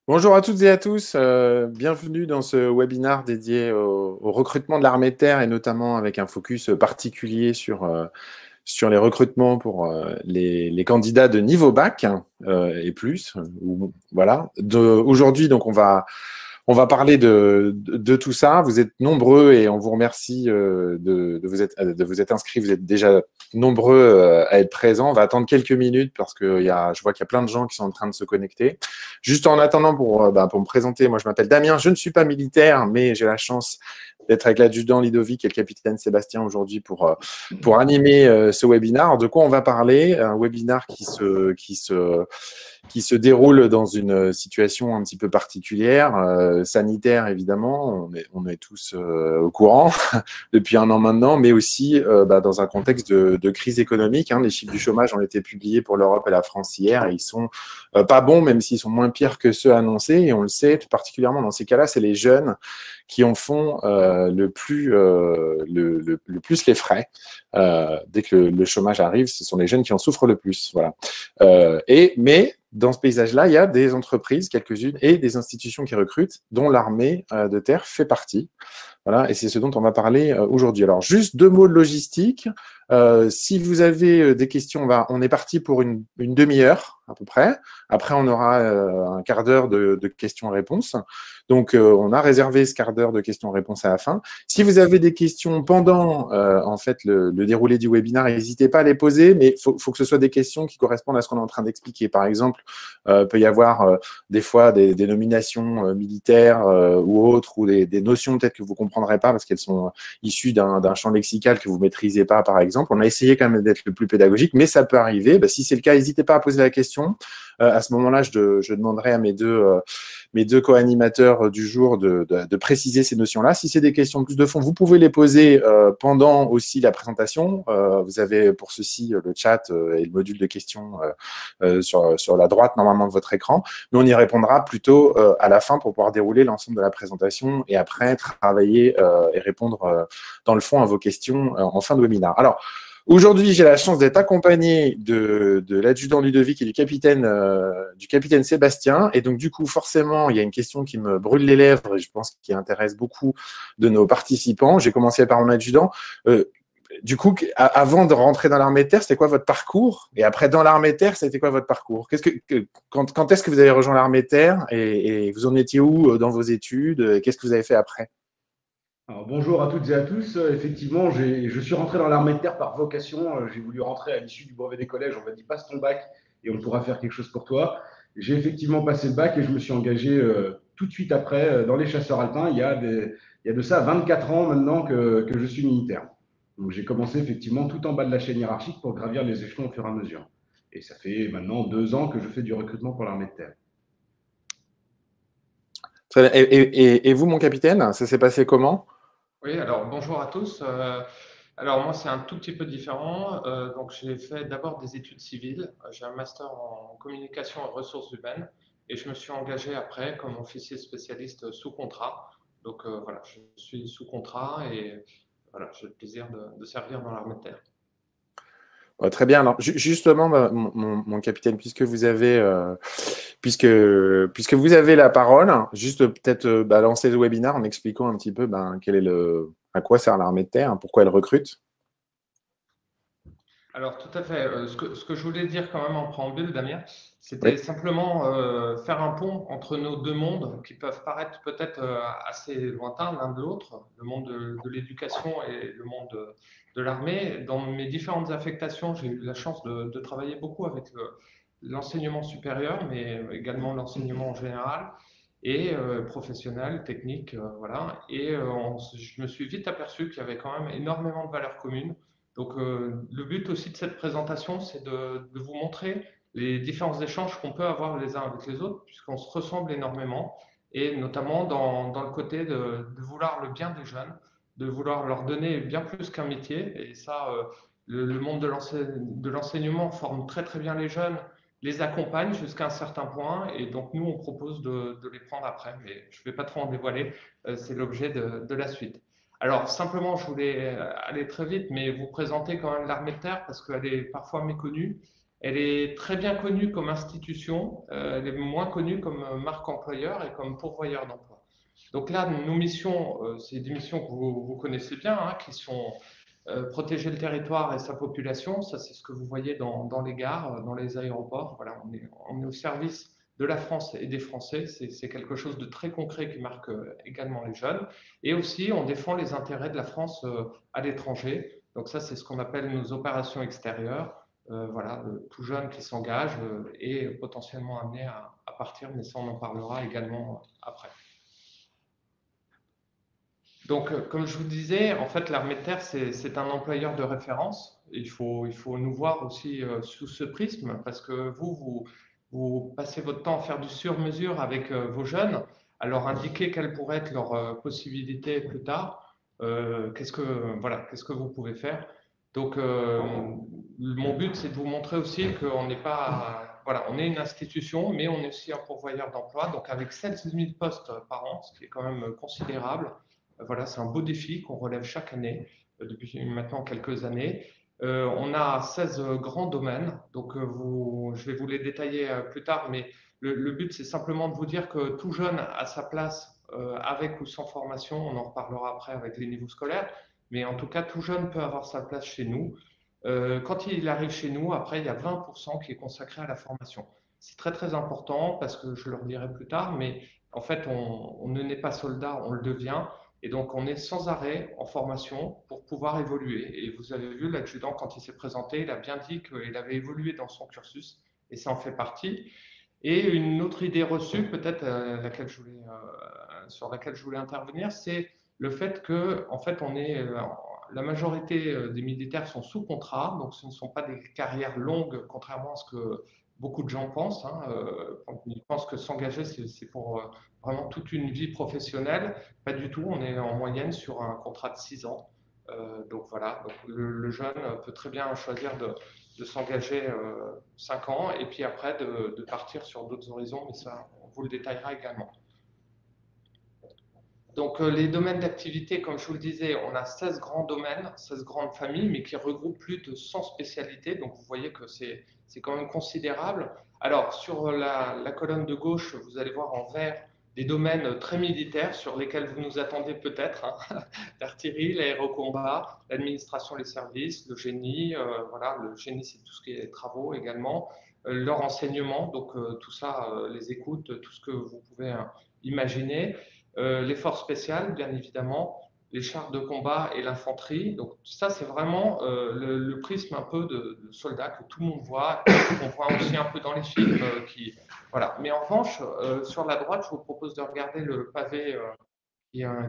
Bonjour à toutes et à tous, bienvenue dans ce webinaire dédié au recrutement de l'armée de terre et notamment avec un focus particulier sur les recrutements pour les candidats de niveau bac et plus. Voilà. Aujourd'hui, donc on va parler de tout ça. Vous êtes nombreux et on vous remercie de vous être inscrits. Vous êtes déjà nombreux à être présents. On va attendre quelques minutes parce que je vois qu'il y a plein de gens qui sont en train de se connecter. Juste en attendant, pour me présenter, moi je m'appelle Damien. Je ne suis pas militaire, mais j'ai la chance d'être avec l'adjudant Ludovic et le capitaine Sébastien aujourd'hui pour animer ce webinaire. Alors, de quoi on va parler? Un webinaire qui se déroule dans une situation un petit peu particulière, sanitaire évidemment, on est tous au courant depuis un an maintenant, mais aussi dans un contexte de crise économique. Les chiffres du chômage ont été publiés pour l'Europe et la France hier et ils sont pas bons, même s'ils sont moins pires que ceux annoncés. Et on le sait, tout particulièrement dans ces cas-là, c'est les jeunes qui en font le plus les frais. Dès que le chômage arrive, ce sont les jeunes qui en souffrent le plus. Voilà. Mais dans ce paysage-là, il y a des entreprises, quelques-unes, et des institutions qui recrutent, dont l'armée de terre fait partie. Voilà, et c'est ce dont on va parler aujourd'hui. Alors, juste 2 mots de logistique. Si vous avez des questions, on est parti pour une demi-heure à peu près. Après, on aura un quart d'heure de questions-réponses. Donc, on a réservé ce quart d'heure de questions-réponses à la fin. Si vous avez des questions pendant en fait le déroulé du webinaire, n'hésitez pas à les poser, mais faut que ce soit des questions qui correspondent à ce qu'on est en train d'expliquer. Par exemple, peut y avoir des fois des nominations militaires ou autres, ou des notions peut-être que vous ne comprendrez pas parce qu'elles sont issues d'un champ lexical que vous ne maîtrisez pas, par exemple. On a essayé quand même d'être le plus pédagogique, mais ça peut arriver. Si c'est le cas, n'hésitez pas à poser la question. À ce moment-là, je demanderai à mes deux co-animateurs du jour de préciser ces notions-là. Si c'est des questions plus de fond, vous pouvez les poser pendant aussi la présentation. Vous avez pour ceci le chat et le module de questions sur la droite normalement de votre écran. Mais on y répondra plutôt à la fin pour pouvoir dérouler l'ensemble de la présentation et après travailler et répondre dans le fond à vos questions en fin de webinaire. Alors, aujourd'hui, j'ai la chance d'être accompagné de l'adjudant Ludovic et du capitaine Sébastien. Et donc, du coup, forcément, il y a une question qui me brûle les lèvres et je pense qui intéresse beaucoup de nos participants. J'ai commencé par mon adjudant. Du coup, avant de rentrer dans l'armée de terre, c'était quoi votre parcours? Et après, dans l'armée de terre, c'était quoi votre parcours? Quand est-ce que vous avez rejoint l'armée de terre et vous en étiez où dans vos études? Qu'est-ce que vous avez fait après? Alors, bonjour à toutes et à tous. Effectivement, je suis rentré dans l'armée de terre par vocation. J'ai voulu rentrer à l'issue du brevet des collèges. On m'a dit passe ton bac et on pourra faire quelque chose pour toi. J'ai effectivement passé le bac et je me suis engagé tout de suite après dans les chasseurs alpins. Il y a de ça 24 ans maintenant que je suis militaire. Donc j'ai commencé effectivement tout en bas de la chaîne hiérarchique pour gravir les échelons au fur et à mesure. Et ça fait maintenant 2 ans que je fais du recrutement pour l'armée de terre. Très bien. Et vous, mon capitaine, ça s'est passé comment? Oui, alors bonjour à tous. Alors moi, c'est un tout petit peu différent. Donc j'ai fait d'abord des études civiles. J'ai un master en communication et ressources humaines et je me suis engagé après comme officier spécialiste sous contrat. Donc voilà, je suis sous contrat et voilà, j'ai le plaisir de servir dans l'armée de terre. Très bien. Alors, justement, mon capitaine, puisque vous avez la parole, juste peut-être lancer le webinaire en expliquant un petit peu à quoi sert l'armée de terre, pourquoi elle recrute. Alors, tout à fait. Ce que je voulais dire quand même en préambule, Damien, Oui. c'était simplement faire un pont entre nos deux mondes qui peuvent paraître peut-être assez lointains l'un de l'autre, le monde de l'éducation et le monde de l'armée. Dans mes différentes affectations, j'ai eu la chance de travailler beaucoup avec l'enseignement supérieur, mais également l'enseignement en général et professionnel, technique, voilà. Et je me suis vite aperçu qu'il y avait quand même énormément de valeurs communes. Donc, le but aussi de cette présentation, c'est de vous montrer les différents échanges qu'on peut avoir les uns avec les autres, puisqu'on se ressemble énormément, et notamment dans le côté de vouloir le bien des jeunes, de vouloir leur donner bien plus qu'un métier. Et ça, le monde de l'enseignement forme très très bien les jeunes, les accompagne jusqu'à un certain point, et donc nous, on propose de les prendre après, mais je ne vais pas trop en dévoiler, c'est l'objet de la suite. Alors, simplement, je voulais aller très vite, mais vous présenter quand même l'armée de terre parce qu'elle est parfois méconnue. Elle est très bien connue comme institution, elle est moins connue comme marque employeur et comme pourvoyeur d'emploi. Donc là, nos missions, c'est des missions que vous connaissez bien, hein, qui sont protéger le territoire et sa population. Ça, c'est ce que vous voyez dans les gares, dans les aéroports. Voilà, on est au service de la France et des Français. C'est quelque chose de très concret qui marque également les jeunes. Et aussi, on défend les intérêts de la France à l'étranger. Donc ça, c'est ce qu'on appelle nos opérations extérieures. Voilà, tout jeune qui s'engage et potentiellement amené à partir, mais ça, on en parlera également après. Donc, comme je vous disais, en fait, l'armée de terre, c'est un employeur de référence. Il faut nous voir aussi sous ce prisme, parce que vous passez votre temps à faire du sur-mesure avec vos jeunes, à leur indiquer quelles pourraient être leurs possibilités plus tard. Qu'est-ce que vous pouvez faire? Donc, mon but, c'est de vous montrer aussi qu'on n'est pas, voilà, on est une institution, mais on est aussi un pourvoyeur d'emploi. Donc, avec 16 000 postes par an, ce qui est quand même considérable. Voilà, c'est un beau défi qu'on relève chaque année, depuis maintenant quelques années. On a 16 grands domaines, donc je vais vous les détailler plus tard, mais le but, c'est simplement de vous dire que tout jeune a sa place avec ou sans formation, on en reparlera après avec les niveaux scolaires, mais en tout cas, tout jeune peut avoir sa place chez nous. Quand il arrive chez nous, après, il y a 20% qui est consacré à la formation. C'est très, très important parce que je le redirai plus tard, mais en fait, on ne naît pas soldat, on le devient. Et donc, on est sans arrêt en formation pour pouvoir évoluer. Et vous avez vu, l'adjudant, quand il s'est présenté, il a bien dit qu'il avait évolué dans son cursus, et ça en fait partie. Et une autre idée reçue, peut-être sur laquelle je voulais intervenir, c'est le fait que, en fait, la majorité des militaires sont sous contrat, donc ce ne sont pas des carrières longues, contrairement à ce que beaucoup de gens pensent. Hein. Ils pensent que s'engager, c'est pour vraiment toute une vie professionnelle. Pas du tout, on est en moyenne sur un contrat de 6 ans. Donc voilà, donc le jeune peut très bien choisir de s'engager 5 ans et puis après de partir sur d'autres horizons, mais ça, on vous le détaillera également. Donc les domaines d'activité, comme je vous le disais, on a 16 grands domaines, 16 grandes familles, mais qui regroupent plus de 100 spécialités. Donc vous voyez que c'est quand même considérable. Alors sur la colonne de gauche, vous allez voir en vert des domaines très militaires sur lesquels vous nous attendez peut-être, hein. L'artillerie, l'aérocombat, l'administration, les services, le génie. Voilà, le génie, c'est tout ce qui est travaux également. Leur enseignement, donc tout ça, les écoutes, tout ce que vous pouvez imaginer. Les forces spéciales, bien évidemment, les chars de combat et l'infanterie. Donc ça, c'est vraiment le prisme un peu de soldats que tout le monde voit, qu'on voit aussi un peu dans les films. Voilà. Mais en revanche, sur la droite, je vous propose de regarder le pavé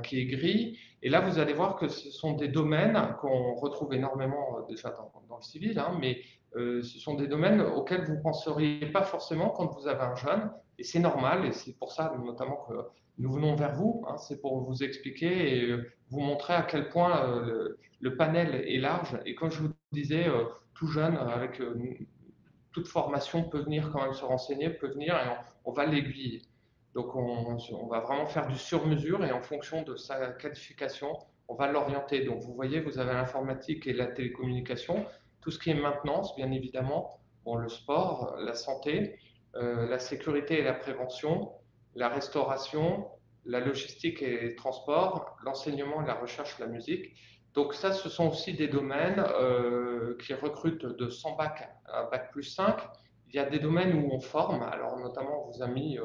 qui est gris. Et là, vous allez voir que ce sont des domaines qu'on retrouve énormément déjà dans le civil, hein, mais ce sont des domaines auxquels vous ne penseriez pas forcément quand vous avez un jeune. Et c'est normal, et c'est pour ça notamment que nous venons vers vous. Hein, c'est pour vous expliquer et vous montrer à quel point le panel est large. Et comme je vous disais, tout jeune, avec toute formation, peut venir quand même se renseigner, peut venir et on va l'aiguiller. Donc, on va vraiment faire du sur-mesure et en fonction de sa qualification, on va l'orienter. Donc, vous voyez, vous avez l'informatique et la télécommunication, tout ce qui est maintenance, bien évidemment, bon, le sport, la santé, la sécurité et la prévention, la restauration, la logistique et les transports, l'enseignement et la recherche, la musique. Donc ça, ce sont aussi des domaines qui recrutent de 100 bacs à bac plus 5. Il y a des domaines où on forme, alors notamment on vous a mis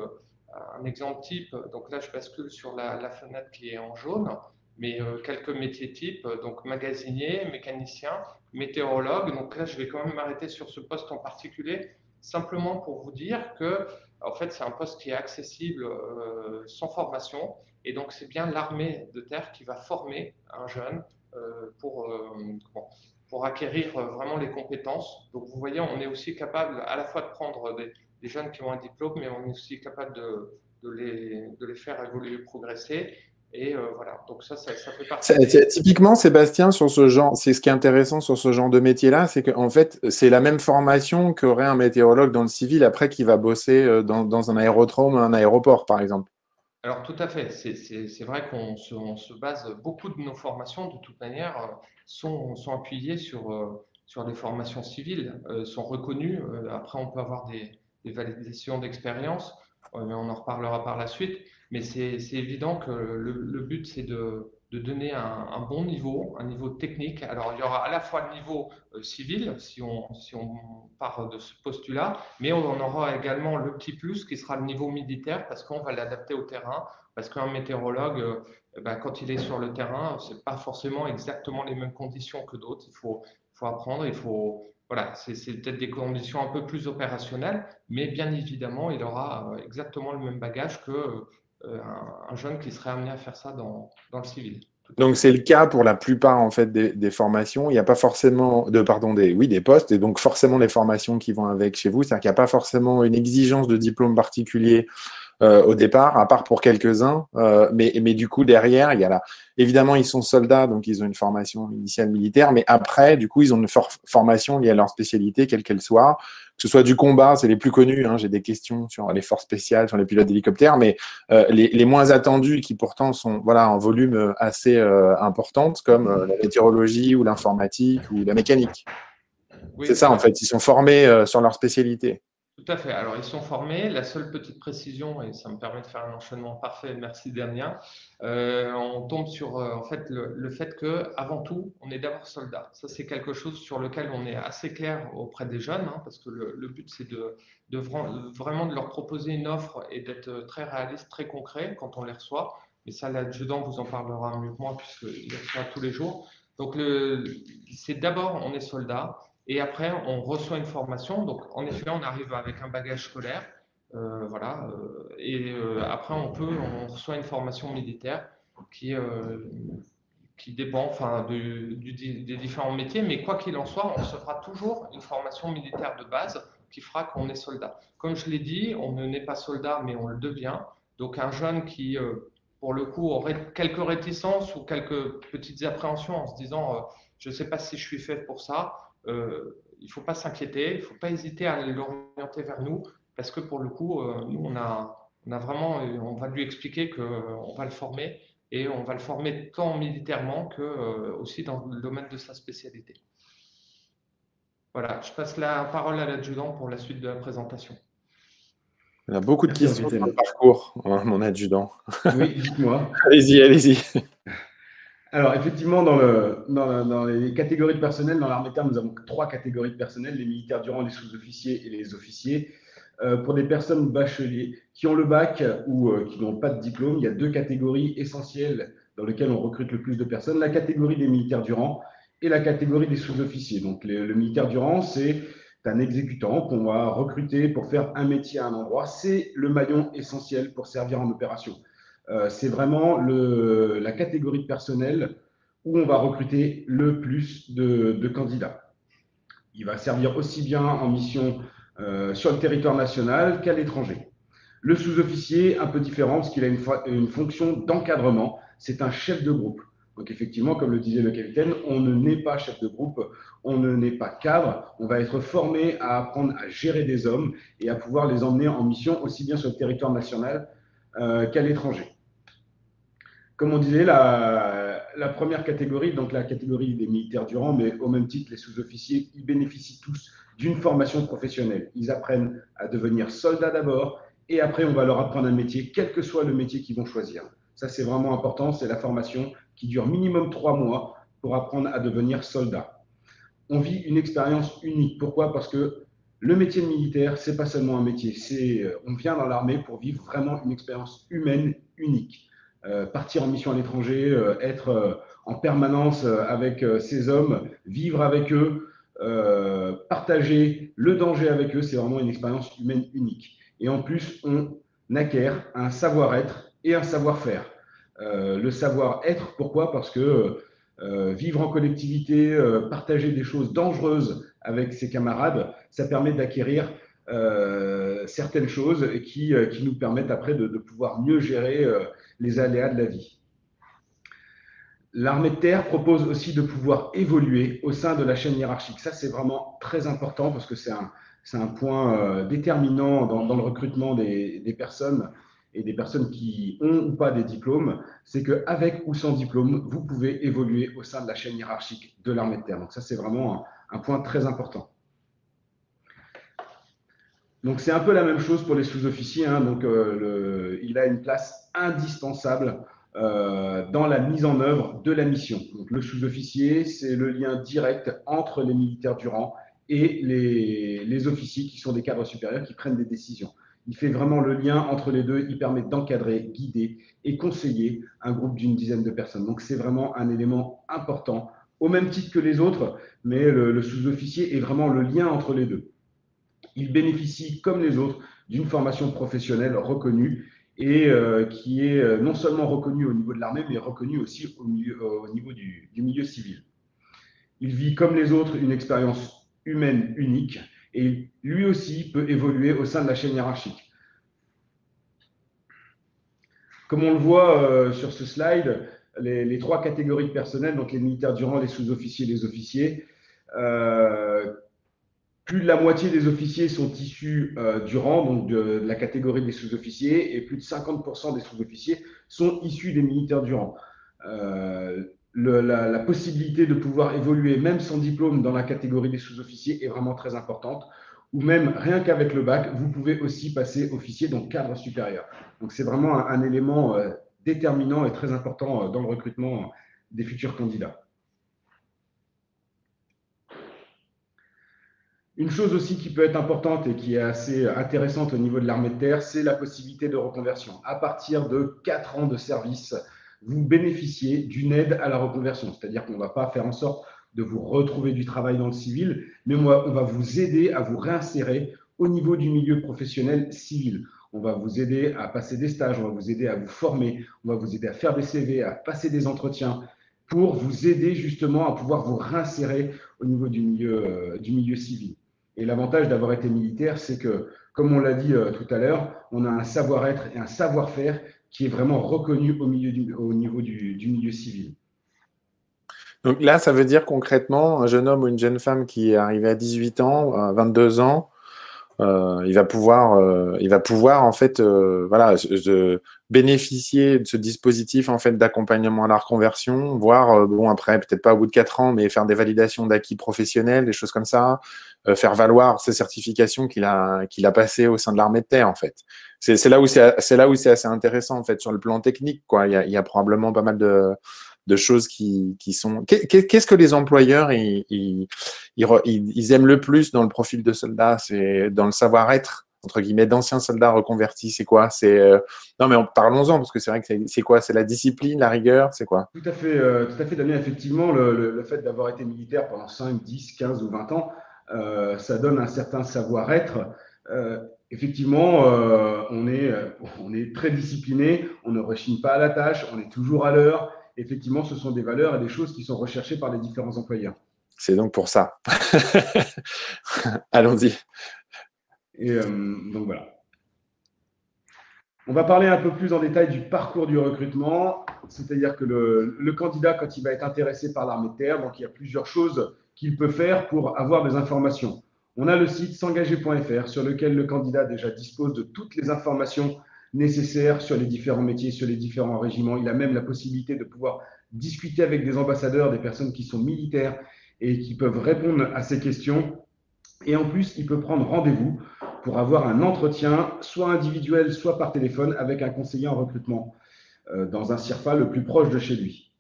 un exemple type, donc là je bascule sur la fenêtre qui est en jaune, mais quelques métiers types, donc magasinier, mécanicien, météorologue. Donc là je vais quand même m'arrêter sur ce poste en particulier, simplement pour vous dire que en fait c'est un poste qui est accessible sans formation, et donc c'est bien l'armée de terre qui va former un jeune pour acquérir vraiment les compétences. Donc vous voyez, on est aussi capable à la fois de prendre des jeunes qui ont un diplôme, mais on est aussi capable de les faire évoluer, progresser. Et voilà, donc ça fait partie Typiquement, Sébastien, sur ce genre, c'est ce qui est intéressant sur ce genre de métier-là, c'est qu'en fait, c'est la même formation qu'aurait un météorologue dans le civil après qui va bosser dans un aérodrome, un aéroport, par exemple. Alors tout à fait, c'est vrai qu'on se base, beaucoup de nos formations de toute manière sont appuyées sur sur les formations civiles sont reconnues. Après, on peut avoir des validations d'expérience, mais on en reparlera par la suite. Mais c'est évident que le but, c'est de donner un bon niveau, un niveau technique. Alors, il y aura à la fois le niveau civil, si on part de ce postulat, mais on aura également le petit plus qui sera le niveau militaire parce qu'on va l'adapter au terrain, parce qu'un météorologue, quand il est sur le terrain, ce n'est pas forcément exactement les mêmes conditions que d'autres. Il faut apprendre, voilà, c'est peut-être des conditions un peu plus opérationnelles, mais bien évidemment, il aura exactement le même bagage que un jeune qui serait amené à faire ça dans le civil. Donc, c'est le cas pour la plupart en fait, des formations. Il n'y a pas forcément des postes, et donc forcément les formations qui vont avec chez vous. C'est-à-dire qu'il n'y a pas forcément une exigence de diplôme particulier au départ, à part pour quelques-uns. Mais du coup, derrière, il y a là. Évidemment, ils sont soldats, donc ils ont une formation initiale militaire, mais après, du coup, ils ont une formation liée à leur spécialité, quelle qu'elle soit. Que ce soit du combat, c'est les plus connus. J'ai des questions sur les forces spéciales, sur les pilotes d'hélicoptères, mais les moins attendus, qui pourtant sont en volume assez importante, comme la météorologie ou l'informatique ou la mécanique. Oui, c'est ça, en fait. Ils sont formés sur leur spécialité. Tout à fait. Alors, ils sont formés. La seule petite précision, et ça me permet de faire un enchaînement parfait, merci Damien, on tombe sur en fait, le fait qu'avant tout, on est d'abord soldat. Ça, c'est quelque chose sur lequel on est assez clair auprès des jeunes, parce que le but, c'est vraiment de leur proposer une offre et d'être très réaliste, très concret quand on les reçoit. Et ça, l'adjudant vous en parlera mieux que moi, puisqu'il reçoit tous les jours. Donc, c'est d'abord, on est soldat. Et après, on reçoit une formation. Donc, en effet, on arrive avec un bagage scolaire. Voilà. Après, on reçoit une formation militaire qui dépend des différents métiers. Mais quoi qu'il en soit, on se fera toujours une formation militaire de base qui fera qu'on est soldat. Comme je l'ai dit, on ne n'est pas soldat, mais on le devient. Donc, un jeune qui, pour le coup, aurait quelques réticences ou quelques petites appréhensions en se disant je ne sais pas si je suis fait pour ça. Il ne faut pas s'inquiéter, il ne faut pas hésiter à l'orienter vers nous, parce que pour le coup, nous, on a vraiment, on va lui expliquer qu'on va le former, et on va le former tant militairement que aussi dans le domaine de sa spécialité. Voilà, je passe la parole à l'adjudant pour la suite de la présentation. Il y a beaucoup de questions sur le parcours, mon adjudant. Oui, dites-moi. Allez-y. Alors, effectivement, dans les catégories de personnel, dans l'armée de terre, nous avons 3 catégories de personnel, les militaires du rang, les sous-officiers et les officiers. Pour des personnes bacheliers qui ont le bac ou qui n'ont pas de diplôme, il y a 2 catégories essentielles dans lesquelles on recrute le plus de personnes, la catégorie des militaires du rang et la catégorie des sous-officiers. Donc, le militaire du rang, c'est un exécutant qu'on va recruter pour faire un métier à un endroit. C'est le maillon essentiel pour servir en opération. C'est vraiment la catégorie de personnel où on va recruter le plus de candidats. Il va servir aussi bien en mission sur le territoire national qu'à l'étranger. Le sous-officier, un peu différent, parce qu'il a une fonction d'encadrement. C'est un chef de groupe. Donc effectivement, comme le disait le capitaine, on ne naît pas chef de groupe, on ne naît pas cadre. On va être formé à apprendre à gérer des hommes et à pouvoir les emmener en mission aussi bien sur le territoire national qu'à l'étranger. Comme on disait, la première catégorie, donc la catégorie des militaires du rang, mais au même titre, les sous-officiers, ils bénéficient tous d'une formation professionnelle. Ils apprennent à devenir soldats d'abord, et après, on va leur apprendre un métier, quel que soit le métier qu'ils vont choisir. Ça, c'est vraiment important, c'est la formation qui dure minimum 3 mois pour apprendre à devenir soldat. On vit une expérience unique. Pourquoi? Parce que le métier de militaire, c'est pas seulement un métier. On vient dans l'armée pour vivre vraiment une expérience humaine unique. Partir en mission à l'étranger, être en permanence avec ces hommes, vivre avec eux, partager le danger avec eux, c'est vraiment une expérience humaine unique. Et en plus, on acquiert un savoir-être et un savoir-faire. Le savoir-être, pourquoi? Parce que vivre en collectivité, partager des choses dangereuses avec ses camarades, ça permet d'acquérir certaines choses qui nous permettent après de pouvoir mieux gérer les aléas de la vie. L'armée de terre propose aussi de pouvoir évoluer au sein de la chaîne hiérarchique. Ça, c'est vraiment très important parce que c'est un point déterminant dans le recrutement des personnes et des personnes qui ont ou pas des diplômes. C'est qu'avec ou sans diplôme, vous pouvez évoluer au sein de la chaîne hiérarchique de l'armée de terre. Donc ça, c'est vraiment un point très important. Donc, c'est un peu la même chose pour les sous-officiers. Hein. Donc, il a une place indispensable dans la mise en œuvre de la mission. Donc, le sous-officier, c'est le lien direct entre les militaires du rang et les officiers qui sont des cadres supérieurs qui prennent des décisions. Il fait vraiment le lien entre les deux. Il permet d'encadrer, guider et conseiller un groupe d'une dizaine de personnes. Donc, c'est vraiment un élément important, au même titre que les autres, mais le sous-officier est vraiment le lien entre les deux. Il bénéficie, comme les autres, d'une formation professionnelle reconnue et qui est non seulement reconnue au niveau de l'armée, mais reconnue aussi au niveau du milieu civil. Il vit, comme les autres, une expérience humaine unique et lui aussi peut évoluer au sein de la chaîne hiérarchique. Comme on le voit sur ce slide, les trois catégories de personnel, donc les militaires du rang, les sous-officiers, les officiers, plus de la moitié des officiers sont issus du rang, donc de la catégorie des sous-officiers, et plus de 50% des sous-officiers sont issus des militaires du rang. La possibilité de pouvoir évoluer, même sans diplôme, dans la catégorie des sous-officiers est vraiment très importante. Ou même, rien qu'avec le bac, vous pouvez aussi passer officier, donc cadre supérieur. Donc, c'est vraiment un élément déterminant et très important dans le recrutement des futurs candidats. Une chose aussi qui peut être importante et qui est assez intéressante au niveau de l'armée de terre, c'est la possibilité de reconversion. À partir de 4 ans de service, vous bénéficiez d'une aide à la reconversion. C'est-à-dire qu'on ne va pas faire en sorte de vous retrouver du travail dans le civil, mais on va vous aider à vous réinsérer au niveau du milieu professionnel civil. On va vous aider à passer des stages, on va vous aider à vous former, on va vous aider à faire des CV, à passer des entretiens pour vous aider justement à pouvoir vous réinsérer au niveau du milieu civil. Et l'avantage d'avoir été militaire, c'est que, comme on l'a dit tout à l'heure, on a un savoir-être et un savoir-faire qui est vraiment reconnu au niveau du milieu civil. Donc là, ça veut dire concrètement, un jeune homme ou une jeune femme qui est arrivé à 18 ans, 22 ans, il va pouvoir en fait voilà, bénéficier de ce dispositif en fait d'accompagnement à la reconversion, voire bon après peut-être pas au bout de 4 ans, mais faire des validations d'acquis professionnels, des choses comme ça, faire valoir ces certifications qu'il a passées au sein de l'armée de terre en fait. C'est là où c'est assez intéressant en fait sur le plan technique quoi. Il y a probablement pas mal de choses qui sont. Qu'est-ce que les employeurs ils aiment le plus dans le profil de soldat? C'est dans le savoir-être entre guillemets d'anciens soldats reconvertis. C'est quoi? Non mais parlons-en parce que c'est vrai que c'est quoi? C'est la discipline, la rigueur, c'est quoi? Tout à fait, Damien. Effectivement, le fait d'avoir été militaire pendant 5, 10, 15 ou 20 ans, ça donne un certain savoir-être. Effectivement, on est très discipliné, on ne rechigne pas à la tâche, on est toujours à l'heure. Effectivement, ce sont des valeurs et des choses qui sont recherchées par les différents employeurs. C'est donc pour ça. Allons-y. Et donc voilà. On va parler un peu plus en détail du parcours du recrutement, c'est-à-dire que le candidat, quand il va être intéressé par l'armée de terre, donc il y a plusieurs choses qu'il peut faire pour avoir des informations. On a le site s'engager.fr sur lequel le candidat déjà dispose de toutes les informations nécessaires sur les différents métiers, sur les différents régiments. Il a même la possibilité de pouvoir discuter avec des ambassadeurs, des personnes qui sont militaires et qui peuvent répondre à ces questions. Et en plus, il peut prendre rendez-vous pour avoir un entretien, soit individuel, soit par téléphone, avec un conseiller en recrutement dans un CIRFA le plus proche de chez lui.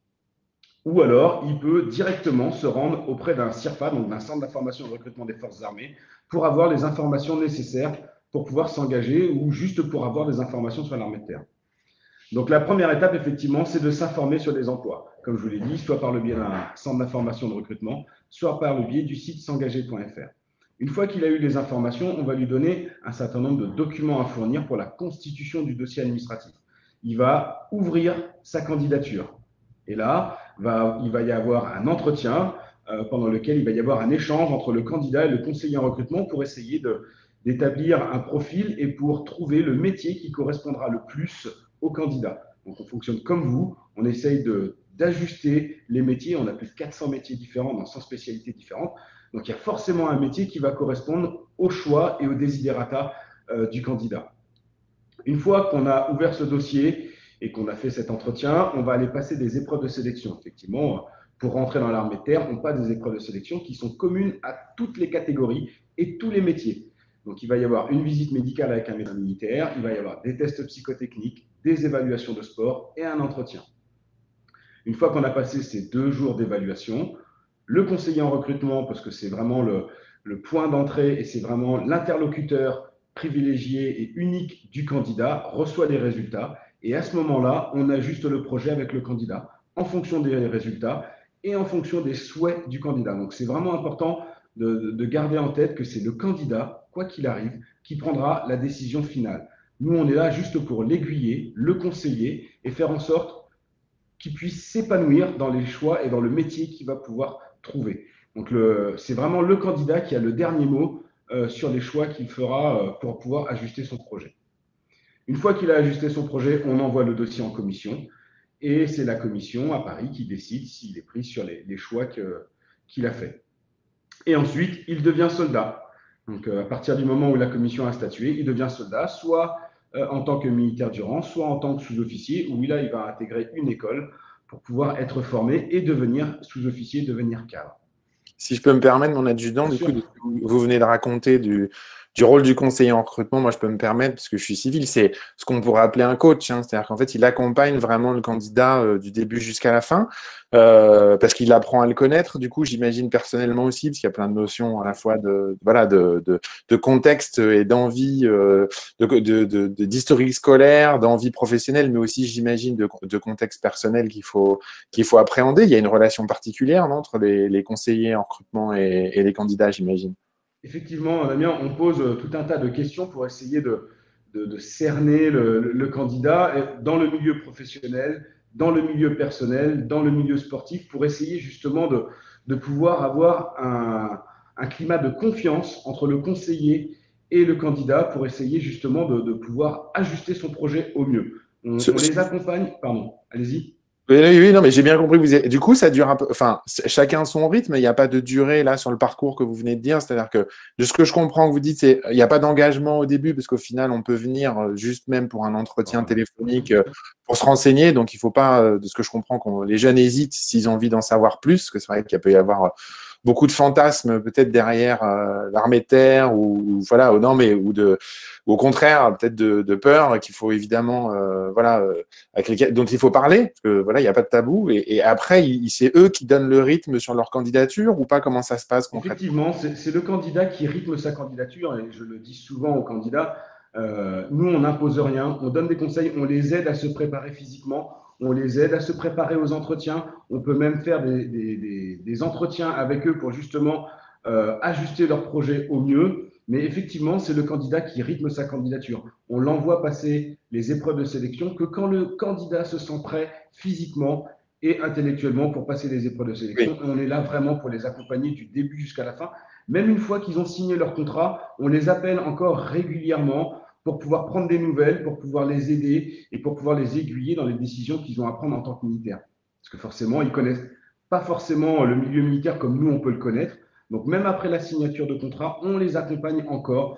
Ou alors, il peut directement se rendre auprès d'un CIRFA, donc d'un centre d'information et de recrutement des forces armées, pour avoir les informations nécessaires pour pouvoir s'engager ou juste pour avoir des informations sur l'armée de terre. Donc, la première étape, effectivement, c'est de s'informer sur les emplois. Comme je vous l'ai dit, soit par le biais d'un centre d'information et de recrutement, soit par le biais du site s'engager.fr. Une fois qu'il a eu les informations, on va lui donner un certain nombre de documents à fournir pour la constitution du dossier administratif. Il va ouvrir sa candidature. Et là, il va y avoir un entretien pendant lequel il va y avoir un échange entre le candidat et le conseiller en recrutement pour essayer d'établir un profil et pour trouver le métier qui correspondra le plus au candidat. Donc, on fonctionne comme vous. On essaye d'ajuster les métiers. On a plus de 400 métiers différents dans 100 spécialités différentes. Donc, il y a forcément un métier qui va correspondre au choix et au desiderata du candidat. Une fois qu'on a ouvert ce dossier et qu'on a fait cet entretien, on va aller passer des épreuves de sélection. Effectivement, pour rentrer dans l'armée de terre, n'ont pas des épreuves de sélection qui sont communes à toutes les catégories et tous les métiers. Donc, il va y avoir une visite médicale avec un médecin militaire, il va y avoir des tests psychotechniques, des évaluations de sport et un entretien. Une fois qu'on a passé ces 2 jours d'évaluation, le conseiller en recrutement, parce que c'est vraiment le point d'entrée et c'est vraiment l'interlocuteur privilégié et unique du candidat, reçoit les résultats. Et à ce moment-là, on ajuste le projet avec le candidat en fonction des résultats et en fonction des souhaits du candidat. Donc, c'est vraiment important de garder en tête que c'est le candidat, quoi qu'il arrive, qui prendra la décision finale. Nous, on est là juste pour l'aiguiller, le conseiller et faire en sorte qu'il puisse s'épanouir dans les choix et dans le métier qu'il va pouvoir trouver. Donc, c'est vraiment le candidat qui a le dernier mot sur les choix qu'il fera pour pouvoir ajuster son projet. Une fois qu'il a ajusté son projet, on envoie le dossier en commission et c'est la commission à Paris qui décide s'il est pris sur les choix qu'il a fait. Et ensuite, il devient soldat. Donc, à partir du moment où la commission a statué, il devient soldat, soit en tant que militaire du rang, soit en tant que sous-officier, où là, il va intégrer une école pour pouvoir être formé et devenir sous-officier, devenir cadre. Si je peux me permettre, mon adjudant, Bien du coup, sûr. vous venez de raconter du rôle du conseiller en recrutement, moi je peux me permettre, parce que je suis civil, c'est ce qu'on pourrait appeler un coach, hein. C'est-à-dire qu'en fait, il accompagne vraiment le candidat du début jusqu'à la fin, parce qu'il apprend à le connaître, du coup, j'imagine personnellement aussi, parce qu'il y a plein de notions à la fois voilà, de contexte et d'envie, d'historique scolaire, d'envie professionnelle, mais aussi, j'imagine, de contexte personnel qu'il faut appréhender. Il y a une relation particulière, non, entre les conseillers en recrutement et les candidats, j'imagine. Effectivement, Damien, on pose tout un tas de questions pour essayer de cerner le candidat dans le milieu professionnel, dans le milieu personnel, dans le milieu sportif, pour essayer justement de pouvoir avoir un climat de confiance entre le conseiller et le candidat pour essayer justement de pouvoir ajuster son projet au mieux. On les accompagne, pardon, allez-y. Oui, oui, oui, non, mais j'ai bien compris que Du coup, ça dure un peu. Enfin, chacun son rythme. Il n'y a pas de durée là sur le parcours que vous venez de dire. C'est-à-dire que de ce que je comprends que vous dites, c'est il n'y a pas d'engagement au début parce qu'au final, on peut venir juste même pour un entretien téléphonique pour se renseigner. Donc, il ne faut pas, de ce que je comprends, que les jeunes hésitent s'ils ont envie d'en savoir plus, parce que c'est vrai qu'il peut y avoir beaucoup de fantasmes peut-être derrière l'armée de terre ou voilà, non, mais ou au contraire peut-être de peur qu'il faut évidemment voilà dont il faut parler parce que voilà il n'y a pas de tabou et après c'est eux qui donnent le rythme sur leur candidature ou pas, comment ça se passe concrètement? Effectivement, c'est le candidat qui rythme sa candidature et je le dis souvent aux candidats. Nous, on n'impose rien, on donne des conseils, on les aide à se préparer physiquement, on les aide à se préparer aux entretiens. On peut même faire des entretiens avec eux pour justement ajuster leur projet au mieux. Mais effectivement, c'est le candidat qui rythme sa candidature. On l'envoie passer les épreuves de sélection que quand le candidat se sent prêt physiquement et intellectuellement pour passer les épreuves de sélection. Oui. On est là vraiment pour les accompagner du début jusqu'à la fin. Même une fois qu'ils ont signé leur contrat, on les appelle encore régulièrement pour pouvoir prendre des nouvelles, pour pouvoir les aider et pour pouvoir les aiguiller dans les décisions qu'ils ont à prendre en tant que militaires. Parce que forcément, ils ne connaissent pas forcément le milieu militaire comme nous, on peut le connaître. Donc, même après la signature de contrat, on les accompagne encore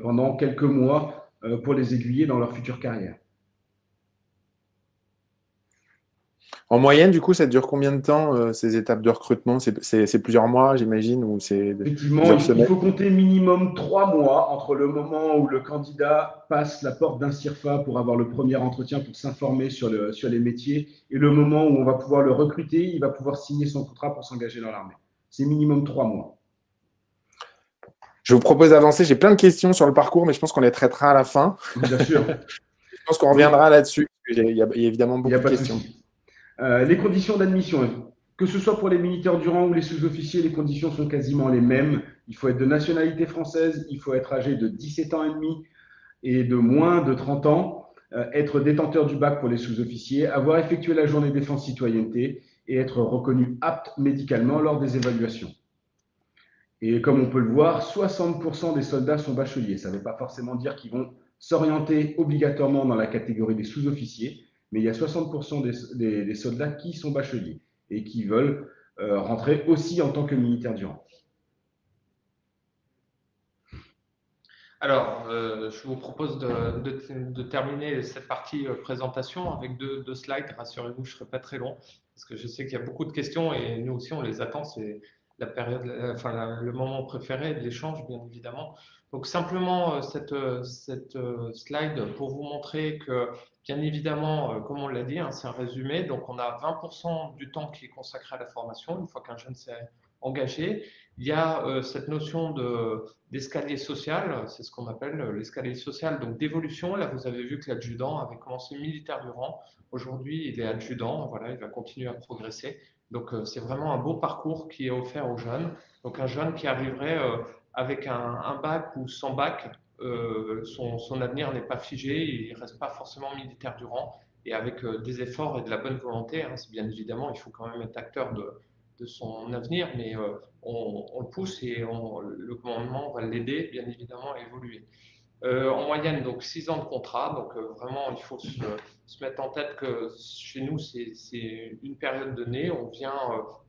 pendant quelques mois pour les aiguiller dans leur future carrière. En moyenne, du coup, ça dure combien de temps, ces étapes de recrutement? C'est plusieurs mois, j'imagine, ou c'est Effectivement, plusieurs il semaines? faut compter minimum 3 mois entre le moment où le candidat passe la porte d'un CIRFA pour avoir le premier entretien pour s'informer sur les métiers et le moment où on va pouvoir le recruter, il va pouvoir signer son contrat pour s'engager dans l'armée. C'est minimum 3 mois. Je vous propose d'avancer. J'ai plein de questions sur le parcours, mais je pense qu'on les traitera à la fin. Bien sûr. Je pense qu'on Oui, reviendra là-dessus, parce qu'il y a évidemment il n'y a beaucoup de pas de questions. souci. Les conditions d'admission, que ce soit pour les militaires du rang ou les sous-officiers, les conditions sont quasiment les mêmes. Il faut être de nationalité française, il faut être âgé de 17 ans et demi et de moins de 30 ans, être détenteur du bac pour les sous-officiers, avoir effectué la journée défense citoyenneté et être reconnu apte médicalement lors des évaluations. Et comme on peut le voir, 60% des soldats sont bacheliers. Ça ne veut pas forcément dire qu'ils vont s'orienter obligatoirement dans la catégorie des sous-officiers, mais il y a 60% des soldats qui sont bacheliers et qui veulent rentrer aussi en tant que militaire du rang. Alors, je vous propose de terminer cette partie présentation avec deux slides. Rassurez-vous, je ne serai pas très long parce que je sais qu'il y a beaucoup de questions et nous aussi, on les attend. C'est la période, enfin, le moment préféré de l'échange, bien évidemment. Donc, simplement, cette slide pour vous montrer que, bien évidemment, comme on l'a dit, hein, c'est un résumé. Donc, on a 20% du temps qui est consacré à la formation une fois qu'un jeune s'est engagé. Il y a cette notion d'escalier social, c'est ce qu'on appelle l'escalier social, donc d'évolution. Là, vous avez vu que l'adjudant avait commencé militaire du rang. Aujourd'hui, il est adjudant, voilà, il va continuer à progresser. Donc, c'est vraiment un beau parcours qui est offert aux jeunes. Donc, un jeune qui arriverait avec un bac ou sans bac, son avenir n'est pas figé, il ne reste pas forcément militaire du rang. Et avec des efforts et de la bonne volonté, hein, bien évidemment, il faut quand même être acteur de son avenir, mais on le pousse et le commandement va l'aider, bien évidemment, à évoluer. En moyenne, donc 6 ans de contrat. Donc vraiment, il faut se mettre en tête que chez nous, c'est une période donnée. On vient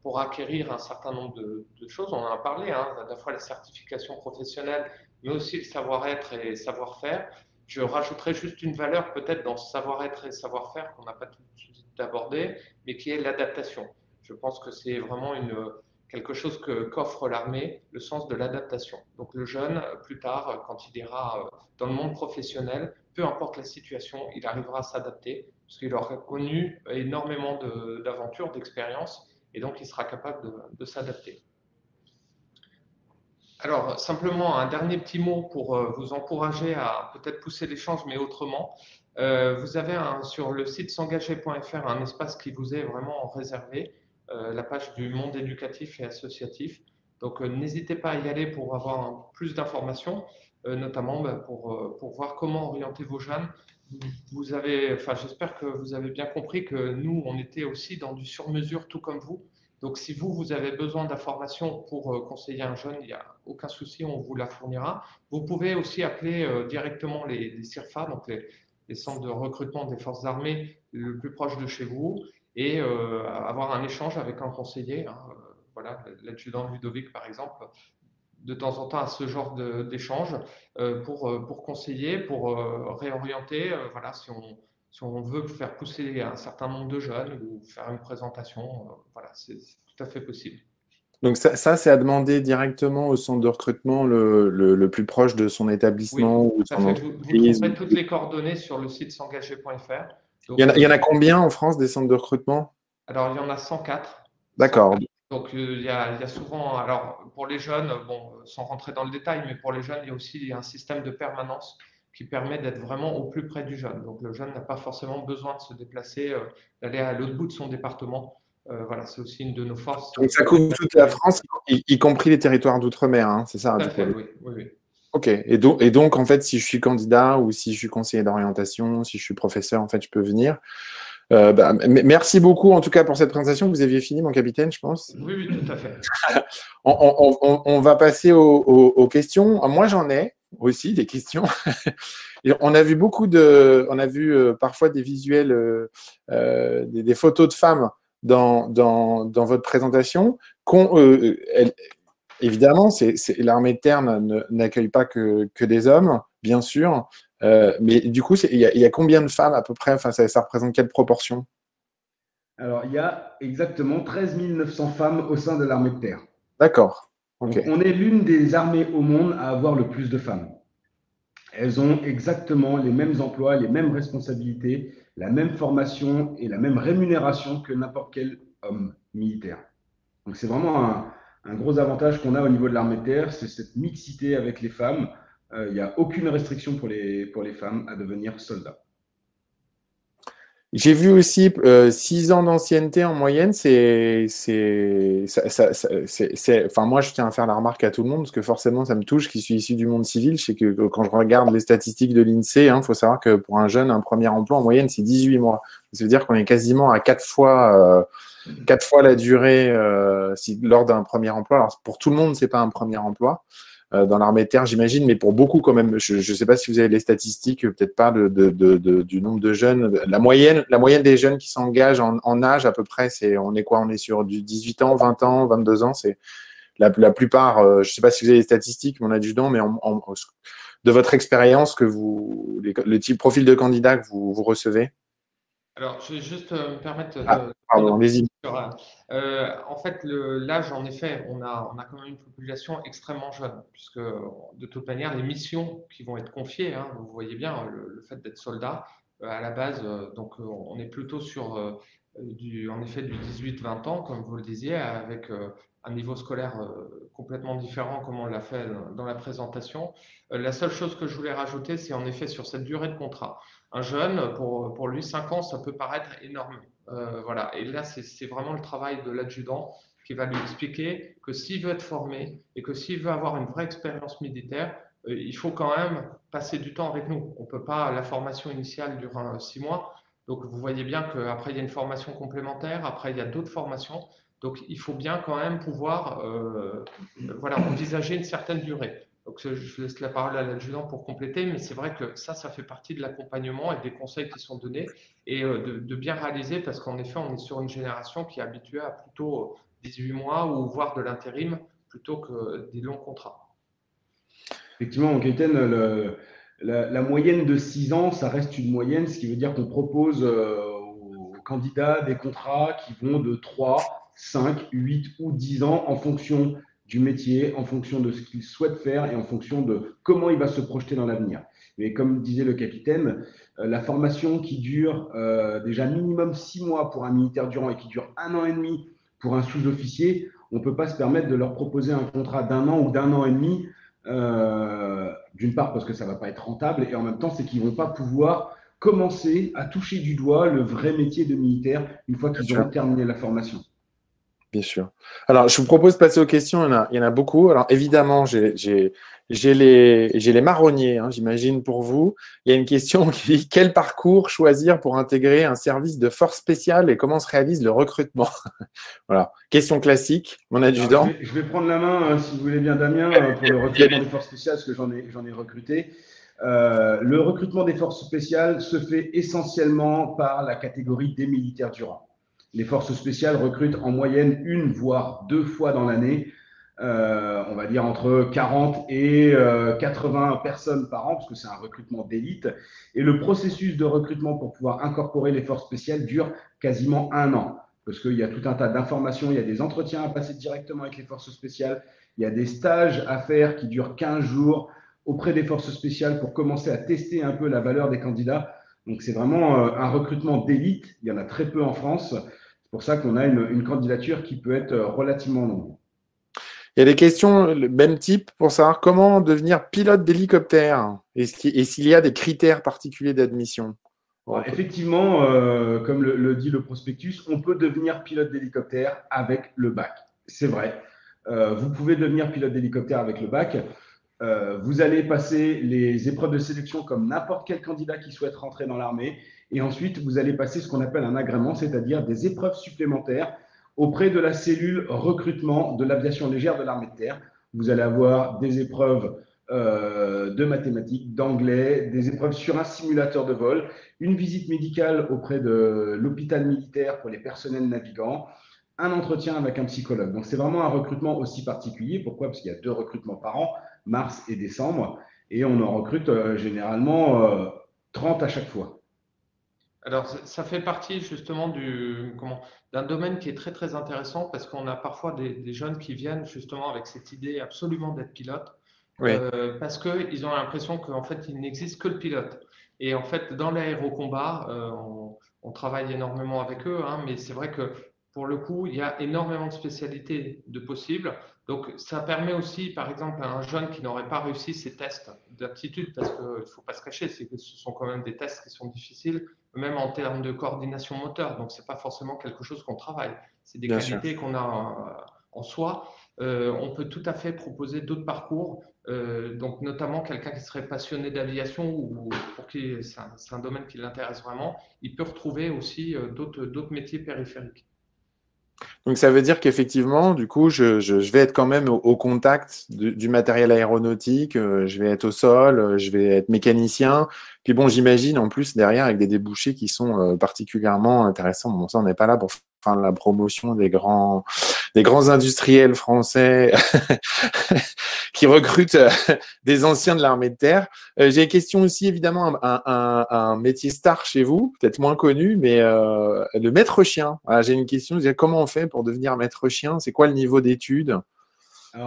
pour acquérir un certain nombre de choses. On en a parlé, hein, à la fois la certification professionnelle, mais aussi le savoir-être et savoir-faire. Je rajouterai juste une valeur peut-être dans ce savoir-être et savoir-faire qu'on n'a pas tout de suite abordé, mais qui est l'adaptation. Je pense que c'est vraiment quelque chose qu'offre l'armée, le sens de l'adaptation. Donc le jeune, plus tard, quand il ira dans le monde professionnel, peu importe la situation, il arrivera à s'adapter, parce qu'il aura connu énormément d'aventures, d'expériences, et donc il sera capable de s'adapter. Alors, simplement un dernier petit mot pour vous encourager à peut-être pousser l'échange, mais autrement. Vous avez sur le site s'engager.fr un espace qui vous est vraiment réservé, la page du monde éducatif et associatif. Donc, n'hésitez pas à y aller pour avoir plus d'informations, notamment pour voir comment orienter vos jeunes. J'espère que vous avez bien compris que nous, on était aussi dans du sur-mesure, tout comme vous. Donc, si vous avez besoin d'informations pour conseiller un jeune, il n'y a aucun souci, on vous la fournira. Vous pouvez aussi appeler directement les CIRFA, donc les centres de recrutement des forces armées le plus proche de chez vous, et avoir un échange avec un conseiller. Hein, voilà, l'adjudant Ludovic, par exemple, de temps en temps à ce genre d'échange pour conseiller, pour réorienter. Voilà, si on veut faire pousser un certain nombre de jeunes ou faire une présentation, voilà, c'est tout à fait possible. Donc ça c'est à demander directement au centre de recrutement le plus proche de son établissement ou de son entreprise. Vous trouverez toutes les coordonnées sur le site s'engager.fr. Il y en a combien en France des centres de recrutement? Alors, il y en a 104. D'accord. Donc, il y a souvent, alors pour les jeunes, bon, sans rentrer dans le détail, mais pour les jeunes, il y a aussi un système de permanence qui permet d'être vraiment au plus près du jeune. Donc, le jeune n'a pas forcément besoin de se déplacer, d'aller à l'autre bout de son département. Voilà, c'est aussi une de nos forces. Donc, ça couvre toute la France, y compris les territoires d'outre-mer, hein, c'est ça? Tout à fait, oui. Ok. Et donc, en fait, si je suis candidat ou si je suis conseiller d'orientation, si je suis professeur, en fait, je peux venir. Merci beaucoup, en tout cas, pour cette présentation. Vous aviez fini, mon capitaine, je pense. Oui, tout à fait. On va passer aux questions. Moi, j'en ai aussi des questions. On a vu parfois des visuels, des photos de femmes dans votre présentation. Évidemment, l'armée de terre n'accueille pas que des hommes, bien sûr. Mais du coup, il y a combien de femmes à peu près? Enfin, ça représente quelle proportion? Alors, il y a exactement 13 900 femmes au sein de l'armée de terre. D'accord. Okay. On est l'une des armées au monde à avoir le plus de femmes. Elles ont exactement les mêmes emplois, les mêmes responsabilités, la même formation et la même rémunération que n'importe quel homme militaire. Donc, c'est vraiment un gros avantage qu'on a au niveau de l'armée de terre, c'est cette mixité avec les femmes. Il n'y a aucune restriction pour les femmes à devenir soldats. J'ai vu aussi 6 ans d'ancienneté en moyenne. Enfin, moi, je tiens à faire la remarque à tout le monde parce que forcément, ça me touche qui suis issu du monde civil. Je sais que quand je regarde les statistiques de l'INSEE, il faut savoir que pour un jeune, un premier emploi en moyenne, c'est 18 mois. Ça veut dire qu'on est quasiment à 4 fois la durée lors d'un premier emploi. Alors, pour tout le monde, c'est pas un premier emploi. Dans l'armée de terre, j'imagine, mais pour beaucoup quand même. Je ne sais pas si vous avez les statistiques, peut-être pas du nombre de jeunes. La moyenne des jeunes qui s'engagent en âge, à peu près, on est quoi? On est sur du 18 ans, 20 ans, 22 ans. C'est la plupart, je ne sais pas si vous avez les statistiques, mon adjudant, mais de votre expérience que le type profil de candidat que vous recevez? Alors, je vais juste me permettre pardon, allez-y. En fait, l'âge, en effet, on a quand même une population extrêmement jeune, puisque de toute manière, les missions qui vont être confiées, hein, vous voyez bien le fait d'être soldat, à la base, donc on est plutôt sur en effet du 18-20 ans, comme vous le disiez, avec un niveau scolaire complètement différent, comme on l'a fait dans la présentation. La seule chose que je voulais rajouter, c'est en effet sur cette durée de contrat. Un jeune, pour lui, 5 ans, ça peut paraître énorme. Voilà. Et là, c'est vraiment le travail de l'adjudant qui va lui expliquer que s'il veut être formé et que s'il veut avoir une vraie expérience militaire, il faut quand même passer du temps avec nous. On peut pas, la formation initiale dure 6 mois. Donc, vous voyez bien qu'après, il y a une formation complémentaire. Après, il y a d'autres formations. Donc, il faut bien quand même pouvoir voilà, envisager une certaine durée. Donc, je laisse la parole à l'adjudant pour compléter, mais c'est vrai que ça fait partie de l'accompagnement et des conseils qui sont donnés et de bien réaliser parce qu'en effet, on est sur une génération qui est habituée à plutôt 18 mois ou voire de l'intérim plutôt que des longs contrats. Effectivement, Gaëtan, la moyenne de 6 ans, ça reste une moyenne, ce qui veut dire qu'on propose aux candidats des contrats qui vont de 3, 5, 8 ou 10 ans en fonction du métier, en fonction de ce qu'il souhaite faire et en fonction de comment il va se projeter dans l'avenir. Mais comme disait le capitaine, la formation qui dure déjà minimum 6 mois pour un militaire durant et qui dure 1 an et demi pour un sous-officier, on ne peut pas se permettre de leur proposer un contrat d'1 an ou d'1 an et demi. D'une part parce que ça ne va pas être rentable et en même temps c'est qu'ils ne vont pas pouvoir commencer à toucher du doigt le vrai métier de militaire une fois qu'ils auront terminé la formation. Bien sûr. Alors, je vous propose de passer aux questions. Il y en a beaucoup. Alors, évidemment, j'ai les marronniers, hein, j'imagine, pour vous. Il y a une question qui dit: quel parcours choisir pour intégrer un service de force spéciale et comment se réalise le recrutement? Voilà. Question classique, mon adjudant. Alors, je vais prendre la main, si vous voulez bien, Damien, pour le recrutement des forces spéciales, parce que j'en ai recruté. Le recrutement des forces spéciales se fait essentiellement par la catégorie des militaires durants. Les forces spéciales recrutent en moyenne 1 voire 2 fois dans l'année, on va dire entre 40 et 80 personnes par an, parce que c'est un recrutement d'élite. Et le processus de recrutement pour pouvoir incorporer les forces spéciales dure quasiment 1 an, parce qu'il y a tout un tas d'informations, il y a des entretiens à passer directement avec les forces spéciales, il y a des stages à faire qui durent 15 jours auprès des forces spéciales pour commencer à tester un peu la valeur des candidats. Donc, c'est vraiment un recrutement d'élite. Il y en a très peu en France. C'est pour ça qu'on a une candidature qui peut être relativement longue. Il y a des questions, le même type, pour savoir comment devenir pilote d'hélicoptère et s'il y a des critères particuliers d'admission. Effectivement, comme le dit le prospectus, on peut devenir pilote d'hélicoptère avec le bac. C'est vrai. Vous pouvez devenir pilote d'hélicoptère avec le bac. Vous allez passer les épreuves de sélection comme n'importe quel candidat qui souhaite rentrer dans l'armée. Et ensuite, vous allez passer ce qu'on appelle un agrément, c'est-à-dire des épreuves supplémentaires auprès de la cellule recrutement de l'aviation légère de l'armée de terre. Vous allez avoir des épreuves de mathématiques, d'anglais, des épreuves sur un simulateur de vol, une visite médicale auprès de l'hôpital militaire pour les personnels navigants, un entretien avec un psychologue. Donc, c'est vraiment un recrutement aussi particulier. Pourquoi? Parce qu'il y a 2 recrutements par an, mars et décembre, et on en recrute généralement 30 à chaque fois. Alors, ça fait partie justement d'un domaine qui est très très intéressant parce qu'on a parfois des jeunes qui viennent justement avec cette idée absolument d'être pilote, Oui. parce qu'ils ont l'impression qu'en fait il n'existe que le pilote. Et en fait, dans l'aérocombat, on travaille énormément avec eux, hein, mais c'est vrai que pour le coup, il y a énormément de spécialités de possibles. Donc, ça permet aussi, par exemple, à un jeune qui n'aurait pas réussi ses tests d'aptitude, parce qu'il ne faut pas se cacher, c'est que ce sont quand même des tests qui sont difficiles, même en termes de coordination moteur. Donc, ce n'est pas forcément quelque chose qu'on travaille. C'est des qualités qu'on a en soi. On peut tout à fait proposer d'autres parcours, donc notamment quelqu'un qui serait passionné d'aviation ou pour qui c'est un domaine qui l'intéresse vraiment, il peut retrouver aussi d'autres métiers périphériques. Donc, ça veut dire qu'effectivement, du coup, je vais être quand même au contact du matériel aéronautique, je vais être au sol, je vais être mécanicien. Puis bon, j'imagine en plus derrière avec des débouchés qui sont particulièrement intéressants. Bon, ça, on n'est pas là pour enfin, la promotion des grands industriels français qui recrutent des anciens de l'armée de terre. J'ai une question aussi, évidemment, un métier star chez vous, peut-être moins connu, mais le maître chien. Voilà, j'ai une question, comment on fait pour devenir maître chien? C'est quoi le niveau d'études?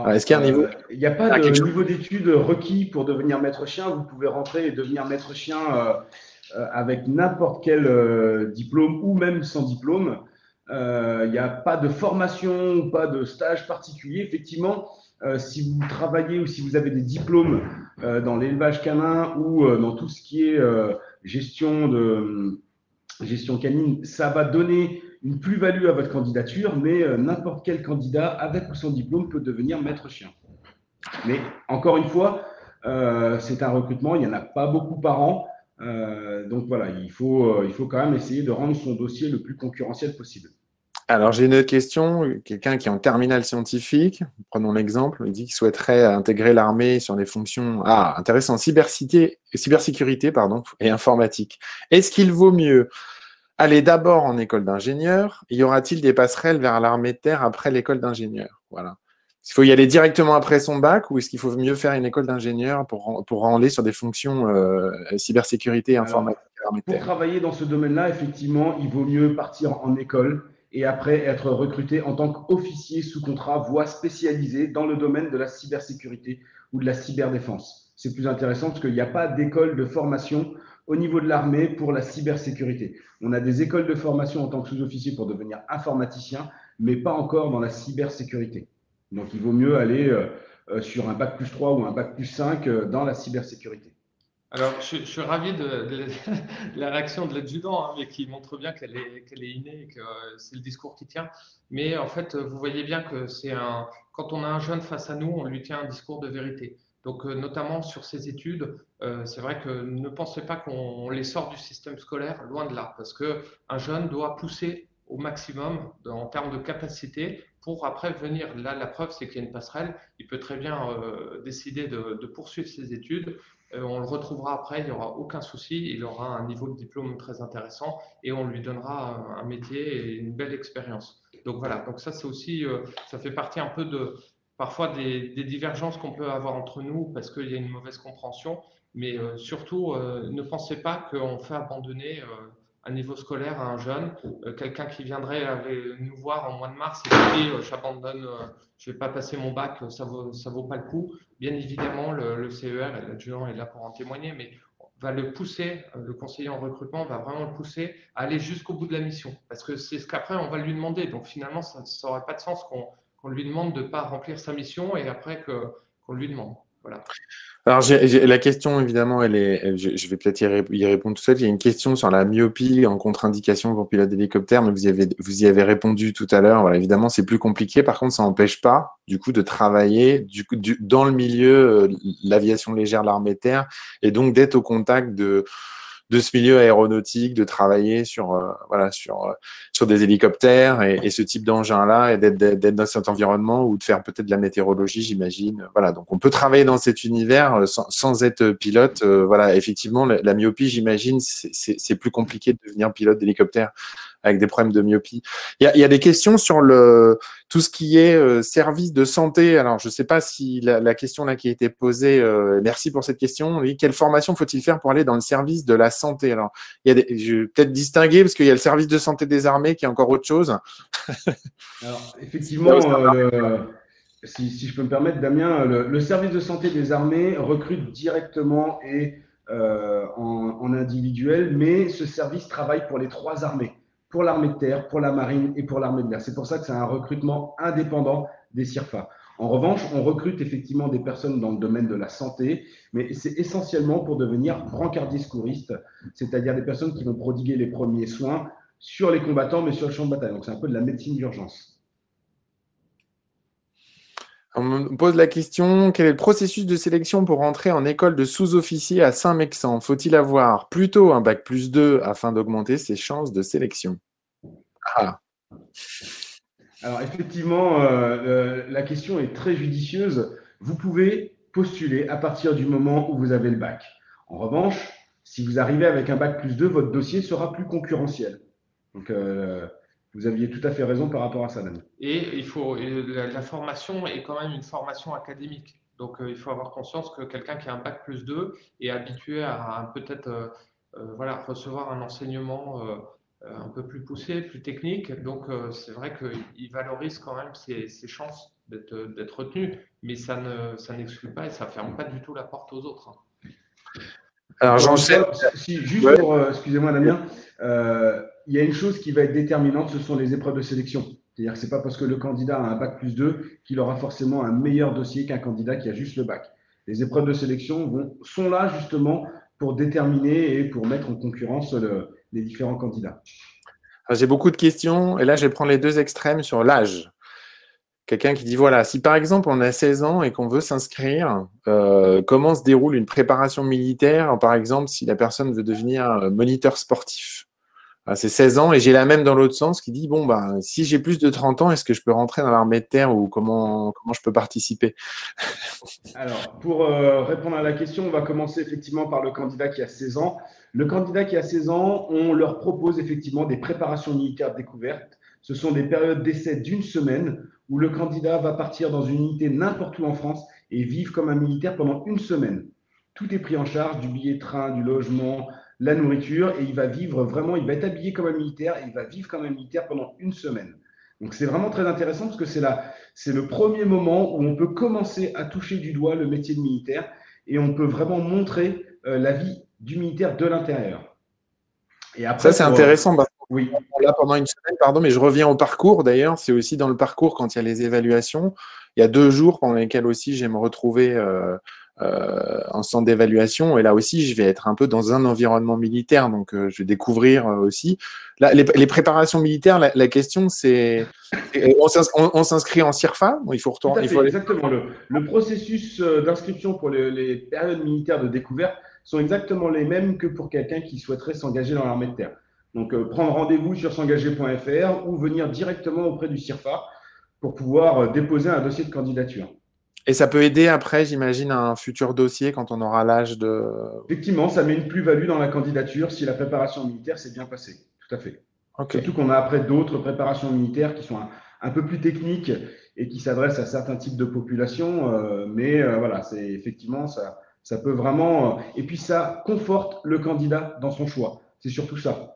Est-ce qu'il y a un niveau? Il n'y a pas de niveau d'études requis pour devenir maître chien. Vous pouvez rentrer et devenir maître chien avec n'importe quel diplôme ou même sans diplôme. Il n'y a pas de formation ou pas de stage particulier. Effectivement, si vous travaillez ou si vous avez des diplômes dans l'élevage canin ou dans tout ce qui est gestion canine, ça va donner une plus-value à votre candidature, mais n'importe quel candidat, avec ou sans diplôme, peut devenir maître chien. Mais encore une fois, c'est un recrutement, il n'y en a pas beaucoup par an. Donc voilà, il faut quand même essayer de rendre son dossier le plus concurrentiel possible. Alors, j'ai une autre question. Quelqu'un qui est en terminale scientifique, prenons l'exemple, il dit qu'il souhaiterait intégrer l'armée sur des fonctions intéressant, cybersécurité et informatique. Est-ce qu'il vaut mieux aller d'abord en école d'ingénieur? Y aura-t-il des passerelles vers l'armée de terre après l'école d'ingénieur? Voilà. Est-ce qu'il faut y aller directement après son bac ou est-ce qu'il faut mieux faire une école d'ingénieur pour aller sur des fonctions cybersécurité et informatique à l'armée de terre? Pour travailler dans ce domaine-là, effectivement, il vaut mieux partir en école et après être recruté en tant qu'officier sous contrat, voie spécialisée dans le domaine de la cybersécurité ou de la cyberdéfense. C'est plus intéressant parce qu'il n'y a pas d'école de formation au niveau de l'armée pour la cybersécurité. On a des écoles de formation en tant que sous-officier pour devenir informaticien, mais pas encore dans la cybersécurité. Donc, il vaut mieux aller sur un bac plus 3 ou un bac plus 5 dans la cybersécurité. Alors, je suis ravi de la réaction de l'adjudant, mais qui montre bien qu'elle est innée et que c'est le discours qui tient. Mais en fait, vous voyez bien que quand on a un jeune face à nous, on lui tient un discours de vérité. Donc, notamment sur ses études, c'est vrai que ne pensez pas qu'on les sort du système scolaire, loin de là, parce qu'un jeune doit pousser au maximum en termes de capacité pour après venir. Là, la preuve, c'est qu'il y a une passerelle. Il peut très bien décider de poursuivre ses études. On le retrouvera après, il n'y aura aucun souci, il aura un niveau de diplôme très intéressant et on lui donnera un métier et une belle expérience. Donc voilà, donc ça c'est aussi, ça fait partie un peu parfois des divergences qu'on peut avoir entre nous parce qu'il y a une mauvaise compréhension, mais surtout ne pensez pas qu'on fait abandonner un niveau scolaire à un jeune, quelqu'un qui viendrait nous voir en mois de mars et qui dit j'abandonne, je ne vais pas passer mon bac, ça vaut pas le coup. Bien évidemment, le CER et l'adjudant est là pour en témoigner, mais on va le pousser, le conseiller en recrutement va vraiment le pousser à aller jusqu'au bout de la mission, parce que c'est ce qu'après on va lui demander. Donc finalement, ça n'aurait pas de sens qu'on lui demande de ne pas remplir sa mission et après qu'on lui demande. Voilà. Alors, la question, évidemment, je vais peut-être y répondre tout seul. Il y a une question sur la myopie en contre-indication pour pilote d'hélicoptère, mais vous y avez répondu tout à l'heure. Voilà, évidemment, c'est plus compliqué. Par contre, ça n'empêche pas, du coup, de travailler dans le milieu, l'aviation légère, l'armée de terre, et donc d'être au contact de ce milieu aéronautique, de travailler sur des hélicoptères et ce type d'engin-là, et d'être dans cet environnement ou de faire peut-être de la météorologie, j'imagine. Voilà, donc on peut travailler dans cet univers sans être pilote. Voilà, effectivement, la myopie, j'imagine, c'est plus compliqué de devenir pilote d'hélicoptère avec des problèmes de myopie. Il y a des questions sur tout ce qui est service de santé. Alors, je ne sais pas si la question là qui a été posée, merci pour cette question. Oui, quelle formation faut-il faire pour aller dans le service de la santé? Alors, je vais peut-être distinguer parce qu'il y a le service de santé des armées qui est encore autre chose. Alors, effectivement, si je peux me permettre, Damien, le service de santé des armées recrute directement et en individuel, mais ce service travaille pour les 3 armées, pour l'armée de terre, pour la marine et pour l'armée de l'air. C'est pour ça que c'est un recrutement indépendant des CIRFA. En revanche, on recrute effectivement des personnes dans le domaine de la santé, mais c'est essentiellement pour devenir brancardier secouriste, c'est-à-dire des personnes qui vont prodiguer les premiers soins sur les combattants, mais sur le champ de bataille. Donc, c'est un peu de la médecine d'urgence. On me pose la question, quel est le processus de sélection pour entrer en école de sous-officier à Saint-Mexant? Faut-il avoir plutôt un bac plus 2 afin d'augmenter ses chances de sélection? Alors, effectivement, la question est très judicieuse. Vous pouvez postuler à partir du moment où vous avez le bac. En revanche, si vous arrivez avec un bac plus 2, votre dossier sera plus concurrentiel. Donc, Vous aviez tout à fait raison par rapport à ça, Dani. Et la formation est quand même une formation académique. Donc, il faut avoir conscience que quelqu'un qui a un bac+2 est habitué à peut-être voilà, recevoir un enseignement un peu plus poussé, plus technique. Donc, c'est vrai qu'il valorise quand même ses chances d'être retenu, mais ça n'exclut pas et ça ne ferme pas du tout la porte aux autres. Alors, j'enchaîne. Juste pour, excusez-moi Damien, il y a une chose qui va être déterminante, ce sont les épreuves de sélection. C'est-à-dire que ce n'est pas parce que le candidat a un bac+2 qu'il aura forcément un meilleur dossier qu'un candidat qui a juste le bac. Les épreuves de sélection sont là justement pour déterminer et pour mettre en concurrence les différents candidats. J'ai beaucoup de questions et là, je vais prendre les deux extrêmes sur l'âge. Quelqu'un qui dit, voilà, si par exemple on a 16 ans et qu'on veut s'inscrire, comment se déroule une préparation militaire, par exemple, si la personne veut devenir moniteur sportif? C'est 16 ans et j'ai la même dans l'autre sens qui dit, bon, bah, si j'ai plus de 30 ans, est-ce que je peux rentrer dans l'armée de terre ou comment je peux participer? Alors, pour répondre à la question, on va commencer effectivement par le candidat qui a 16 ans. Le candidat qui a 16 ans, on leur propose effectivement des préparations militaires découvertes. Ce sont des périodes d'essai d'1 semaine où le candidat va partir dans une unité n'importe où en France et vivre comme un militaire pendant 1 semaine. Tout est pris en charge, du billet de train, du logement, la nourriture, et il va vivre vraiment, il va être habillé comme un militaire et il va vivre comme un militaire pendant 1 semaine. Donc c'est vraiment très intéressant parce que c'est le premier moment où on peut commencer à toucher du doigt le métier de militaire et on peut vraiment montrer la vie du militaire de l'intérieur. Et après, ça, c'est intéressant. Oui. Là, pendant 1 semaine, pardon, mais je reviens au parcours d'ailleurs. C'est aussi dans le parcours quand il y a les évaluations. Il y a 2 jours pendant lesquels aussi je vais me retrouver en centre d'évaluation. Et là aussi, je vais être un peu dans un environnement militaire. Donc, je vais découvrir aussi. Là, les préparations militaires, la question, c'est on s'inscrit en CIRFA. Il faut retourner. Exactement. Le processus d'inscription pour les périodes militaires de découverte sont exactement les mêmes que pour quelqu'un qui souhaiterait s'engager dans l'armée de terre. Donc, prendre rendez-vous sur s'engager.fr ou venir directement auprès du CIRFA pour pouvoir déposer un dossier de candidature. Et ça peut aider après, j'imagine, à un futur dossier quand on aura l'âge de… Effectivement, ça met une plus-value dans la candidature si la préparation militaire s'est bien passée. Tout à fait. Okay. Surtout qu'on a après d'autres préparations militaires qui sont un peu plus techniques et qui s'adressent à certains types de populations. Mais voilà, c'est effectivement, ça peut vraiment… et puis, ça conforte le candidat dans son choix. C'est surtout ça.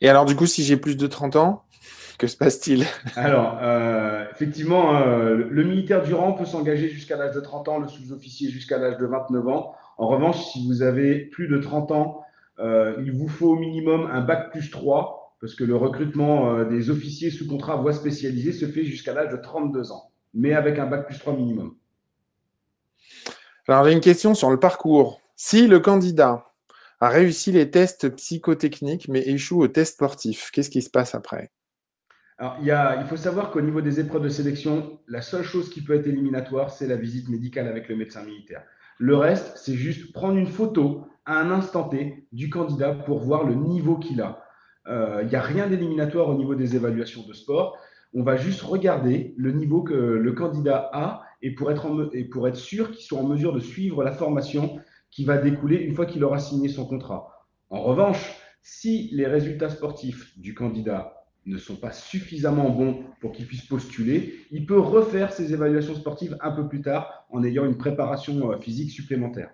Et alors, du coup, si j'ai plus de 30 ans, que se passe-t-il? Alors, effectivement, le militaire du rang peut s'engager jusqu'à l'âge de 30 ans, le sous-officier jusqu'à l'âge de 29 ans. En revanche, si vous avez plus de 30 ans, il vous faut au minimum un bac+3, parce que le recrutement des officiers sous contrat voie spécialisée se fait jusqu'à l'âge de 32 ans, mais avec un bac+3 minimum. Alors, j'ai une question sur le parcours. Si le candidat a réussi les tests psychotechniques, mais échoue au test sportif, qu'est-ce qui se passe après? Alors, il faut savoir qu'au niveau des épreuves de sélection, la seule chose qui peut être éliminatoire, c'est la visite médicale avec le médecin militaire. Le reste, c'est juste prendre une photo à un instant T du candidat pour voir le niveau qu'il a. Il n'y a rien d'éliminatoire au niveau des évaluations de sport. On va juste regarder le niveau que le candidat a et pour être sûr qu'il soit en mesure de suivre la formation qui va découler une fois qu'il aura signé son contrat. En revanche, si les résultats sportifs du candidat ne sont pas suffisamment bons pour qu'il puisse postuler, il peut refaire ses évaluations sportives un peu plus tard en ayant une préparation physique supplémentaire.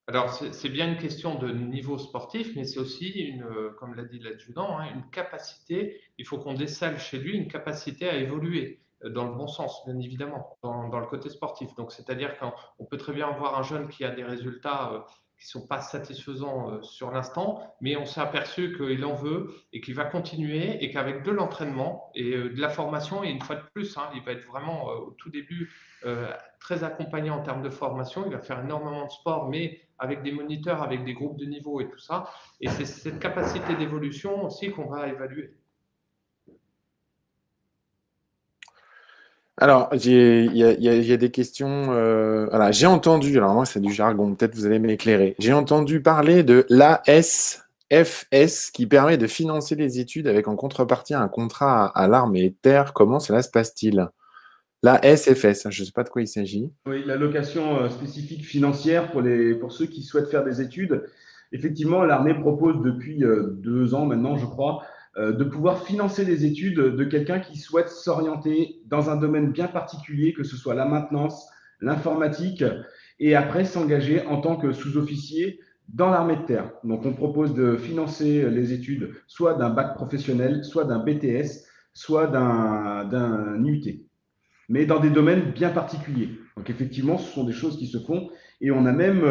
Alors, c'est bien une question de niveau sportif, mais c'est aussi, comme l'a dit l'adjudant, une capacité, il faut qu'on décèle chez lui une capacité à évoluer dans le bon sens, bien évidemment, dans le côté sportif. Donc, c'est-à-dire qu'on peut très bien voir un jeune qui a des résultats qui ne sont pas satisfaisants sur l'instant, mais on s'est aperçu qu'il en veut et qu'il va continuer et qu'avec de l'entraînement et de la formation, et une fois de plus, il va être vraiment au tout début très accompagné en termes de formation, il va faire énormément de sport, mais avec des moniteurs, avec des groupes de niveau et tout ça. Et c'est cette capacité d'évolution aussi qu'on va évaluer. Alors, il y a des questions. Voilà, j'ai entendu, alors moi c'est du jargon, peut-être vous allez m'éclairer. J'ai entendu parler de l'ASFS qui permet de financer les études avec en contrepartie un contrat à l'armée de terre. Comment cela se passe-t-il? L'ASFS, je ne sais pas de quoi il s'agit. Oui, l'allocation spécifique financière pour ceux qui souhaitent faire des études. Effectivement, l'armée propose depuis 2 ans maintenant, je crois, de pouvoir financer les études de quelqu'un qui souhaite s'orienter dans un domaine bien particulier, que ce soit la maintenance, l'informatique, et après s'engager en tant que sous-officier dans l'armée de terre. Donc, on propose de financer les études soit d'un bac professionnel, soit d'un BTS, soit d'un UT, mais dans des domaines bien particuliers. Donc, effectivement, ce sont des choses qui se font. Et on a même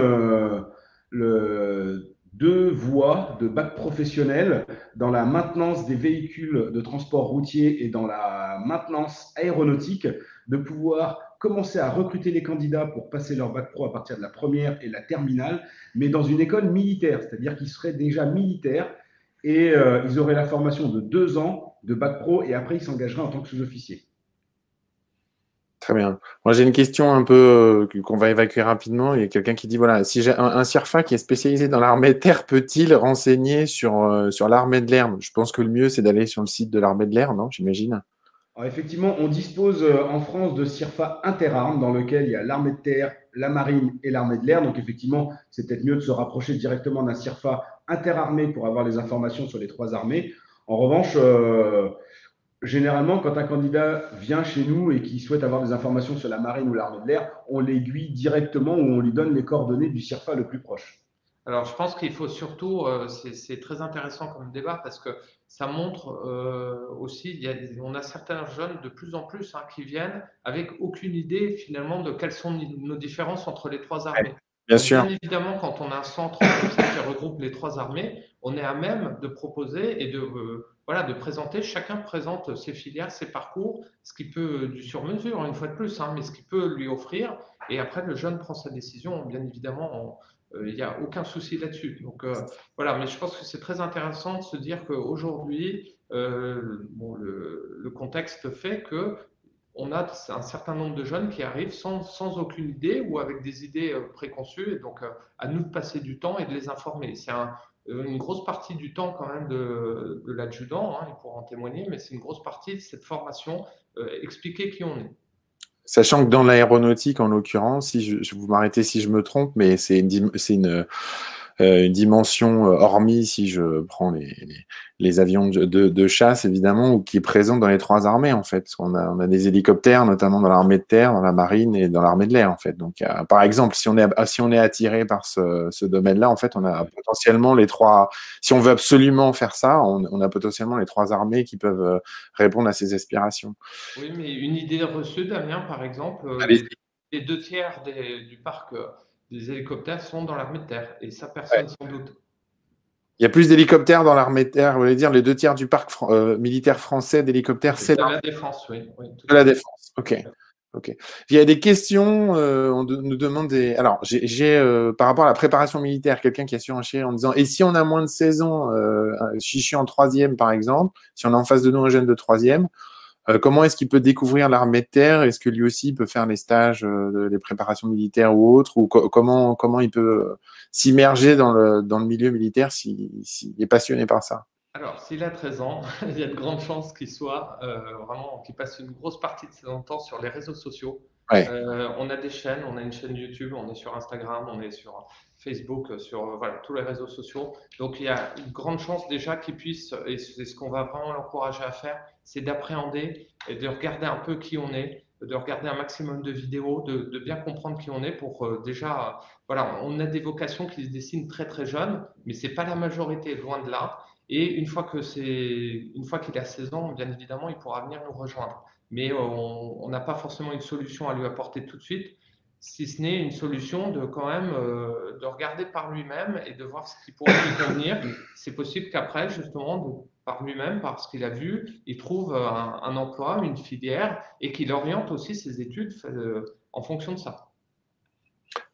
deux voies de bac professionnel dans la maintenance des véhicules de transport routier et dans la maintenance aéronautique, de pouvoir commencer à recruter les candidats pour passer leur bac pro à partir de la première et la terminale, mais dans une école militaire, c'est-à-dire qu'ils seraient déjà militaires et ils auraient la formation de 2 ans de bac pro et après ils s'engageraient en tant que sous-officier. Très bien. Moi, j'ai une question un peu qu'on va évacuer rapidement. Il y a quelqu'un qui dit, voilà, si j'ai un CIRFA qui est spécialisé dans l'armée de terre, peut-il renseigner sur l'armée de l'air? Je pense que le mieux, c'est d'aller sur le site de l'armée de l'air, non? J'imagine. Alors effectivement, on dispose en France de CIRFA interarmes dans lequel il y a l'armée de terre, la marine et l'armée de l'air. Donc effectivement, c'est peut-être mieux de se rapprocher directement d'un CIRFA interarmé pour avoir les informations sur les 3 armées. En revanche, généralement, quand un candidat vient chez nous et qui souhaite avoir des informations sur la marine ou l'armée de l'air, on l'aiguille directement ou on lui donne les coordonnées du CIRFA le plus proche. Alors, je pense qu'il faut surtout, c'est très intéressant comme débat parce que ça montre aussi, on a certains jeunes de plus en plus qui viennent avec aucune idée finalement de quelles sont nos différences entre les 3 Ouais, armées. bien Donc, sûr. bien évidemment, quand on a un centre comme ça qui regroupe les 3 armées, on est à même de proposer et de, voilà, de présenter, chacun présente ses filières, ses parcours, ce qui peut, du sur-mesure, une fois de plus, mais ce qui peut lui offrir. Et après, le jeune prend sa décision, bien évidemment, il n'y a aucun souci là-dessus. Donc voilà, mais je pense que c'est très intéressant de se dire qu'aujourd'hui, bon, le contexte fait que on a un certain nombre de jeunes qui arrivent sans aucune idée ou avec des idées préconçues. Et donc, à nous de passer du temps et de les informer. C'est une grosse partie du temps quand même de l'adjudant, il pourra en témoigner, mais c'est une grosse partie de cette formation, expliquer qui on est. Sachant que dans l'aéronautique, en l'occurrence, si vous m'arrêtez si je me trompe, mais c'est une dimension hormis si je prends les avions de chasse, évidemment, ou qui est présente dans les 3 armées, en fait. On a des hélicoptères, notamment dans l'armée de terre, dans la marine et dans l'armée de l'air, en fait. Donc, par exemple, si on est attiré par ce domaine-là, en fait, on a potentiellement les 3. Si on veut absolument faire ça, on a potentiellement les 3 armées qui peuvent répondre à ces aspirations. Oui, mais une idée reçue, Damien, par exemple, Allez-y. les 2 tiers du parc des hélicoptères sont dans l'armée de terre, et ça, personne s'en doute. Il y a plus d'hélicoptères dans l'armée de terre, vous voulez dire les 2 tiers du parc militaire français d'hélicoptères, c'est la défense, oui. de la défense. Ok. Ok. Il y a des questions, on nous demande des. Alors, j'ai par rapport à la préparation militaire, quelqu'un qui a surenchéré en disant et si on a moins de 16 ans, si je suis en 3e par exemple, si on a en face de nous un jeune de 3e, comment est-ce qu'il peut découvrir l'armée de terre? Est-ce que lui aussi peut faire les stages, les préparations militaires ou autres? Ou comment il peut s'immerger dans le milieu militaire s'il est passionné par ça? Alors, s'il a 13 ans, il y a de grandes chances qu'il soit vraiment, qu'il passe une grosse partie de son temps sur les réseaux sociaux. Ouais. On a des chaînes, on a une chaîne YouTube, on est sur Instagram, on est sur Facebook, sur voilà, tous les réseaux sociaux. Donc, il y a une grande chance déjà qu'il puisse, et c'est ce qu'on va vraiment l'encourager à faire, c'est d'appréhender et de regarder un peu qui on est, de regarder un maximum de vidéos, de bien comprendre qui on est pour déjà, voilà, on a des vocations qui se dessinent très très jeunes, mais ce n'est pas la majorité, loin de là. Et une fois qu'il a 16 ans, bien évidemment, il pourra venir nous rejoindre. Mais on n'a pas forcément une solution à lui apporter tout de suite, si ce n'est une solution de quand même de regarder par lui-même et de voir ce qui pourrait lui convenir. C'est possible qu'après, justement, par lui-même, par ce qu'il a vu, il trouve un emploi, une filière et qu'il oriente aussi ses études en fonction de ça.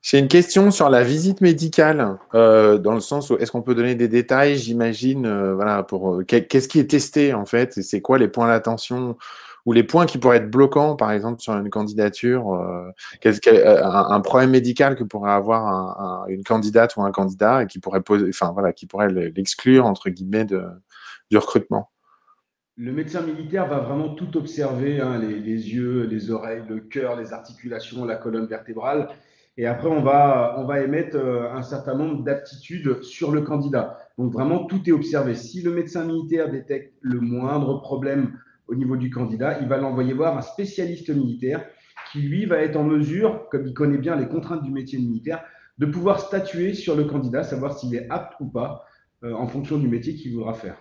J'ai une question sur la visite médicale, dans le sens où est-ce qu'on peut donner des détails, j'imagine, voilà, pour qu'est-ce qui est testé en fait, et c'est quoi les points d'attention ou les points qui pourraient être bloquants, par exemple, sur une candidature, un problème médical que pourrait avoir une candidate ou un candidat et qui pourrait poser, enfin voilà, qui pourrait l'exclure entre guillemets du recrutement. Le médecin militaire va vraiment tout observer, les yeux, les oreilles, le cœur, les articulations, la colonne vertébrale. Et après, on va émettre un certain nombre d'aptitudes sur le candidat. Donc vraiment, tout est observé. Si le médecin militaire détecte le moindre problème au niveau du candidat, il va l'envoyer voir un spécialiste militaire qui, lui, va être en mesure, comme il connaît bien les contraintes du métier militaire, de pouvoir statuer sur le candidat, savoir s'il est apte ou pas en fonction du métier qu'il voudra faire.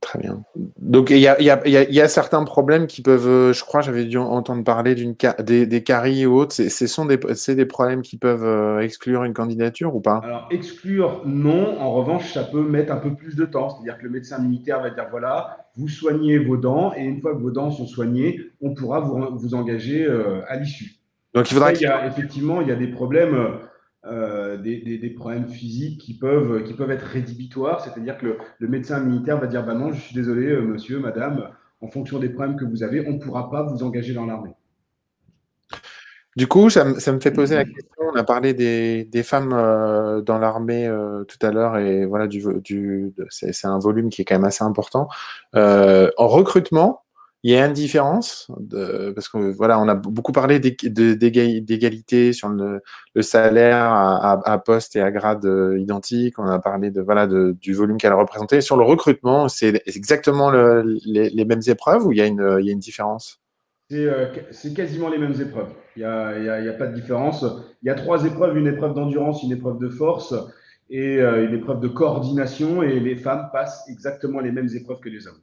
Très bien. Donc, il y a certains problèmes qui peuvent, je crois, j'avais dû entendre parler des caries ou autres. C'est des problèmes qui peuvent exclure une candidature ou pas? Alors, exclure, non. En revanche, ça peut mettre un peu plus de temps. C'est-à-dire que le médecin militaire va dire, voilà, vous soignez vos dents et une fois que vos dents sont soignées, on pourra vous engager à l'issue. Donc, il faudra Après, qu'il effectivement, il y a des problèmes, des problèmes physiques qui peuvent être rédhibitoires. C'est-à-dire que le médecin militaire va dire, bah non, je suis désolé, monsieur, madame, en fonction des problèmes que vous avez, on ne pourra pas vous engager dans l'armée. Du coup, ça me fait poser la question. On a parlé des femmes dans l'armée tout à l'heure et voilà, c'est un volume qui est quand même assez important. En recrutement, il y a une différence parce que voilà, on a beaucoup parlé d'égalité sur le salaire à poste et à grade identique. On a parlé du volume qu'elle représentait. Sur le recrutement, c'est exactement les mêmes épreuves ou il y a une différence? C'est quasiment les mêmes épreuves. Il y a pas de différence. Il y a 3 épreuves, une épreuve d'endurance, une épreuve de force et une épreuve de coordination. Et les femmes passent exactement les mêmes épreuves que les hommes.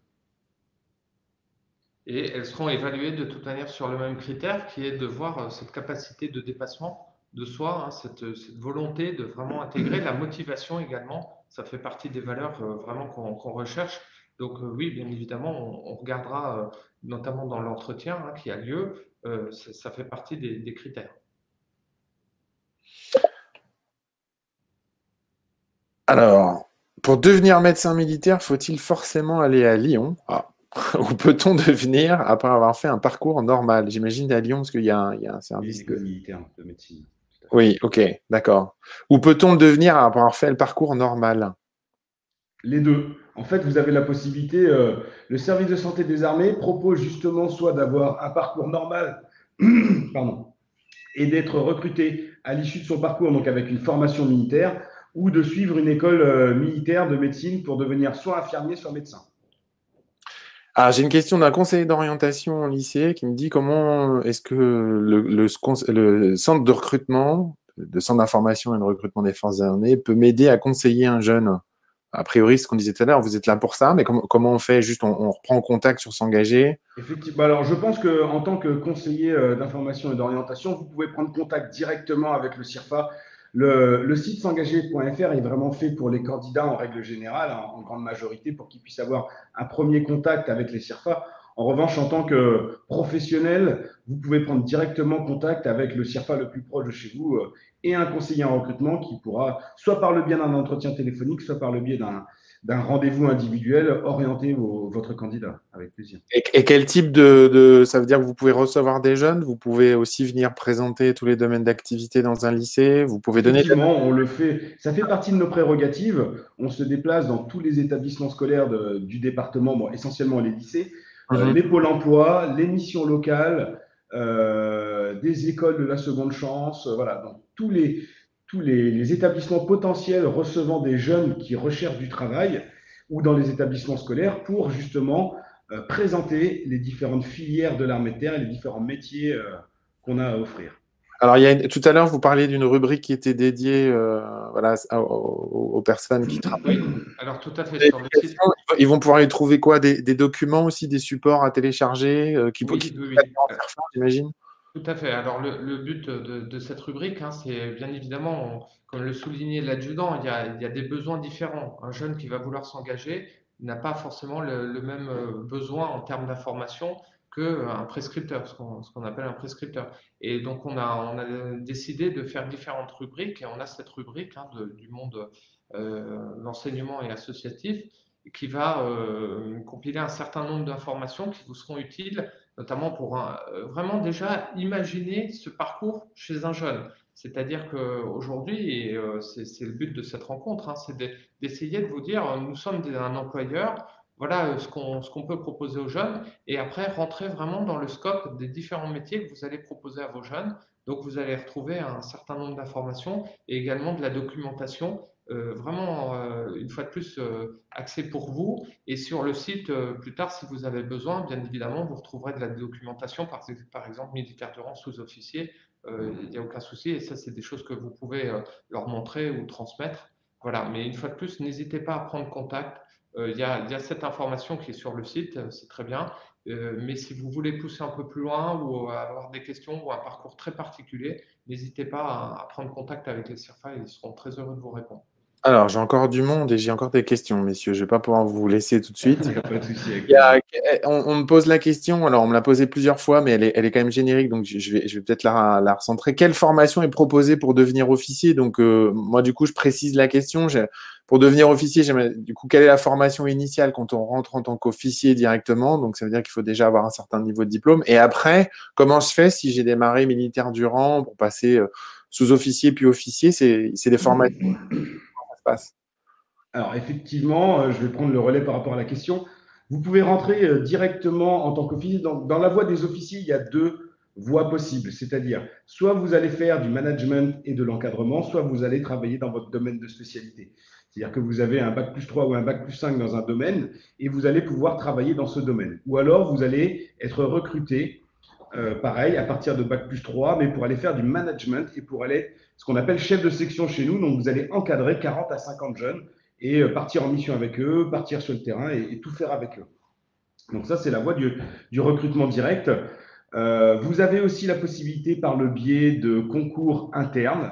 Et elles seront évaluées de toute manière sur le même critère qui est de voir cette capacité de dépassement de soi, hein, cette volonté de vraiment intégrer la motivation également. Ça fait partie des valeurs vraiment qu'on recherche. Donc oui, bien évidemment, on regardera notamment dans l'entretien qui a lieu, ça fait partie des critères. Alors, pour devenir médecin militaire, faut-il forcément aller à Lyon? Ah. Ou peut-on devenir après avoir fait un parcours normal? J'imagine à Lyon parce qu'il y a un Il y a une service école militaire de médecine. Tout à fait. Oui, ok, d'accord. Ou peut-on le devenir après avoir fait le parcours normal? Les deux. En fait, vous avez la possibilité, le service de santé des armées propose justement soit d'avoir un parcours normal, pardon, et d'être recruté à l'issue de son parcours, donc avec une formation militaire, ou de suivre une école militaire de médecine pour devenir soit infirmier, soit médecin. Ah, j'ai une question d'un conseiller d'orientation au lycée qui me dit comment est-ce que le centre de recrutement, de centre d'information et de recrutement des forces armées peut m'aider à conseiller un jeune? A priori, ce qu'on disait tout à l'heure, vous êtes là pour ça, mais comment on fait? Juste, on reprend contact sur s'engager. Effectivement. Alors, je pense qu'en tant que conseiller d'information et d'orientation, vous pouvez prendre contact directement avec le CIRFA. Le site s'engager.fr est vraiment fait pour les candidats en règle générale, en grande majorité, pour qu'ils puissent avoir un premier contact avec les CIRFA. En revanche, en tant que professionnel, vous pouvez prendre directement contact avec le CIRFA le plus proche de chez vous et un conseiller en recrutement qui pourra, soit par le biais d'un entretien téléphonique, soit par le biais d'un rendez-vous individuel, orienter votre candidat, avec plaisir. Et quel type ça veut dire que vous pouvez recevoir des jeunes, vous pouvez aussi venir présenter tous les domaines d'activité dans un lycée, vous pouvez donner. Effectivement, on le fait. Ça fait partie de nos prérogatives. On se déplace dans tous les établissements scolaires du département, bon, essentiellement les lycées, les pôles emploi, les missions locales, des écoles de la seconde chance, voilà, donc tous les établissements potentiels recevant des jeunes qui recherchent du travail ou dans les établissements scolaires pour justement présenter les différentes filières de l'armée de terre et les différents métiers qu'on a à offrir. Alors, tout à l'heure, vous parliez d'une rubrique qui était dédiée voilà, aux personnes qui travaillent. Oui, alors tout à fait. Sur le site. Ils vont pouvoir y trouver quoi? Des documents aussi, des supports à télécharger qui Oui, j'imagine? Tout à fait. Alors, le but de cette rubrique, c'est bien évidemment, comme le soulignait l'adjudant, il y a des besoins différents. Un jeune qui va vouloir s'engager n'a pas forcément le même besoin en termes d'information qu'un prescripteur, ce qu'on appelle un prescripteur. Et donc, on a décidé de faire différentes rubriques et on a cette rubrique du monde l'enseignement et associatif qui va compiler un certain nombre d'informations qui vous seront utiles notamment pour vraiment déjà imaginer ce parcours chez un jeune. C'est-à-dire qu'aujourd'hui, et c'est le but de cette rencontre, c'est d'essayer de vous dire, nous sommes un employeur, voilà ce qu'on peut proposer aux jeunes et après rentrer vraiment dans le scope des différents métiers que vous allez proposer à vos jeunes. Donc, vous allez retrouver un certain nombre d'informations et également de la documentation, vraiment, une fois de plus, axée pour vous. Et sur le site, plus tard, si vous avez besoin, bien évidemment, vous retrouverez de la documentation, par exemple, militaire de rang, sous-officier, il n'y a aucun souci. Et ça, c'est des choses que vous pouvez leur montrer ou transmettre. Voilà, mais une fois de plus, n'hésitez pas à prendre contact. Il y a cette information qui est sur le site, c'est très bien. Mais si vous voulez pousser un peu plus loin ou avoir des questions ou un parcours très particulier, n'hésitez pas à prendre contact avec les CIRFA et ils seront très heureux de vous répondre. Alors, j'ai encore du monde et j'ai encore des questions, messieurs. Je ne vais pas pouvoir vous laisser tout de Il suite. n'y a pas de souci avec Il y a- plaisir. on me pose la question, alors on me l'a posée plusieurs fois, mais elle est quand même générique, donc je vais peut-être la recentrer. Quelle formation est proposée pour devenir officier? Donc, moi, du coup, je précise la question. Pour devenir officier, du coup, quelle est la formation initiale quand on rentre en tant qu'officier directement? Donc, ça veut dire qu'il faut déjà avoir un certain niveau de diplôme. Et après, comment je fais si j'ai démarré militaire du rang pour passer sous-officier puis officier? C'est des formations, ça se passe. Alors, effectivement, je vais prendre le relais par rapport à la question. Vous pouvez rentrer directement en tant qu'officier. Dans la voie des officiers, il y a deux voies possibles. C'est-à-dire, soit vous allez faire du management et de l'encadrement, soit vous allez travailler dans votre domaine de spécialité. C'est-à-dire que vous avez un bac plus 3 ou un bac plus 5 dans un domaine et vous allez pouvoir travailler dans ce domaine. Ou alors, vous allez être recruté, pareil, à partir de bac plus 3, mais pour aller faire du management et pour aller ce qu'on appelle chef de section chez nous. Donc, vous allez encadrer 40 à 50 jeunes et partir en mission avec eux, partir sur le terrain et tout faire avec eux. Donc ça, c'est la voie du recrutement direct. Vous avez aussi la possibilité, par le biais de concours internes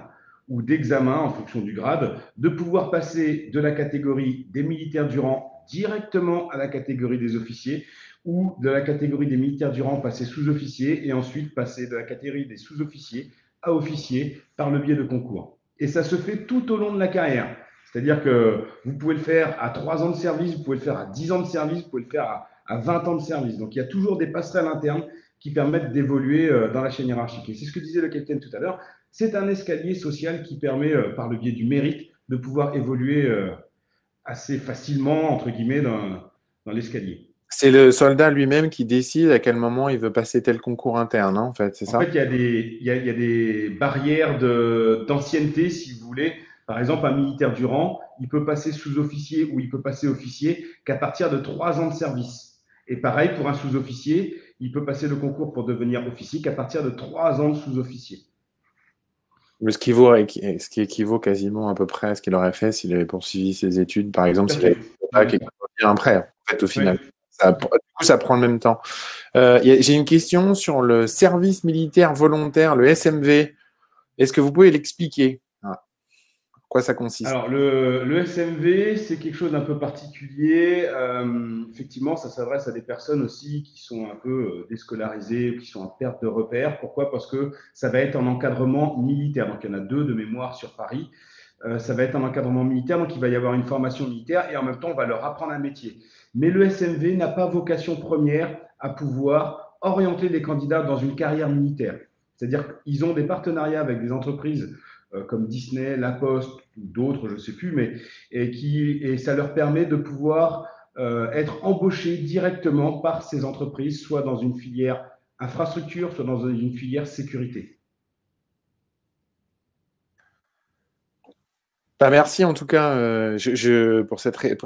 ou d'examens en fonction du grade, de pouvoir passer de la catégorie des militaires du rang directement à la catégorie des officiers ou de la catégorie des militaires du rang passer sous-officier et ensuite passer de la catégorie des sous-officiers à officier par le biais de concours. Et ça se fait tout au long de la carrière. C'est-à-dire que vous pouvez le faire à 3 ans de service, vous pouvez le faire à 10 ans de service, vous pouvez le faire à 20 ans de service. Donc, il y a toujours des passerelles internes qui permettent d'évoluer dans la chaîne hiérarchique. Et c'est ce que disait le capitaine tout à l'heure. C'est un escalier social qui permet, par le biais du mérite, de pouvoir évoluer assez facilement, entre guillemets, dans l'escalier. C'est le soldat lui-même qui décide à quel moment il veut passer tel concours interne, hein, en fait, c'est En fait, ça? il y a des barrières d'ancienneté, si vous voulez. Par exemple, un militaire du rang, il peut passer sous-officier ou il peut passer officier qu'à partir de 3 ans de service. Et pareil, pour un sous-officier, il peut passer le concours pour devenir officier qu'à partir de 3 ans de sous-officier. Ce qui équivaut quasiment à peu près à ce qu'il aurait fait s'il avait poursuivi ses études, par exemple, Tout à s'il avait fait. fait un bac et qu'il Exactement. revient après, en fait, au final. Ouais. Du coup, ça prend le même temps. J'ai une question sur le service militaire volontaire, le SMV. Est-ce que vous pouvez l'expliquer? En quoi ça consiste? Alors, le SMV, c'est quelque chose d'un peu particulier. Effectivement, ça s'adresse à des personnes aussi qui sont un peu déscolarisées, qui sont en perte de repères. Pourquoi? Parce que ça va être un encadrement militaire. Donc, il y en a deux de mémoire sur Paris. Ça va être un encadrement militaire, donc il va y avoir une formation militaire et en même temps, on va leur apprendre un métier. Mais le SMV n'a pas vocation première à pouvoir orienter les candidats dans une carrière militaire. C'est-à-dire qu'ils ont des partenariats avec des entreprises comme Disney, La Poste ou d'autres, je ne sais plus, mais et ça leur permet de pouvoir être embauchés directement par ces entreprises, soit dans une filière infrastructure, soit dans une filière sécurité. Bah, merci en tout cas pour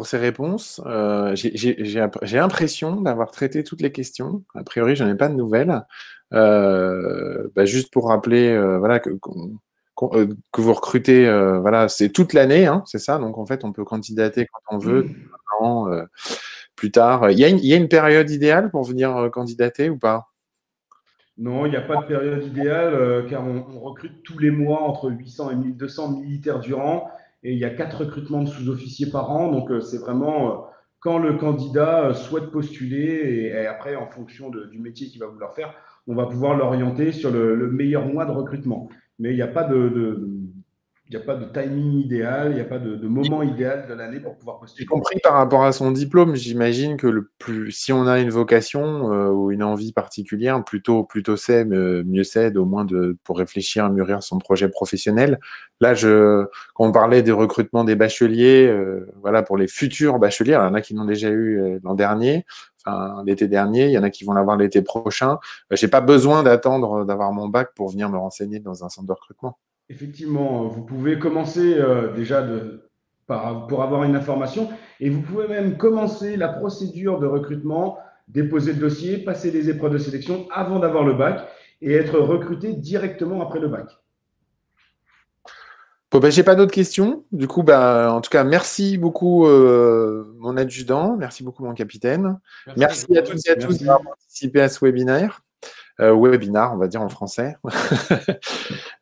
ces réponses. J'ai l'impression d'avoir traité toutes les questions. A priori, je n'en ai pas de nouvelles. Bah, juste pour rappeler voilà, que vous recrutez, voilà, c'est toute l'année, hein, c'est ça. Donc en fait, on peut candidater quand on veut, plus tard. Il y a une période idéale pour venir candidater ou pas? Non, il n'y a pas de période idéale car on recrute tous les mois entre 800 et 1200 militaires du rang et il y a 4 recrutements de sous-officiers par an. Donc, c'est vraiment quand le candidat souhaite postuler et après, en fonction du métier qu'il va vouloir faire, on va pouvoir l'orienter sur le meilleur mois de recrutement. Mais il n'y a pas n'y a pas de timing idéal, il n'y a pas de moment idéal de l'année pour pouvoir J'ai postuler. compris par rapport à son diplôme, j'imagine que si on a une vocation ou une envie particulière, plutôt c'est, mieux c'est, au moins pour réfléchir à mûrir son projet professionnel. Là, quand on parlait des recrutements des bacheliers, voilà, pour les futurs bacheliers, alors, il y en a qui l'ont déjà eu l'an dernier, enfin l'été dernier, il y en a qui vont l'avoir l'été prochain. J'ai pas besoin d'attendre d'avoir mon bac pour venir me renseigner dans un centre de recrutement. Effectivement, vous pouvez commencer déjà pour avoir une information et vous pouvez même commencer la procédure de recrutement, déposer le dossier, passer les épreuves de sélection avant d'avoir le bac et être recruté directement après le bac. Bon, ben, j'ai pas d'autres questions. Du coup, bah, en tout cas, merci beaucoup, mon adjudant. Merci beaucoup, mon capitaine. Merci à toutes et à tous d'avoir participé à ce webinaire. Webinar, on va dire en français.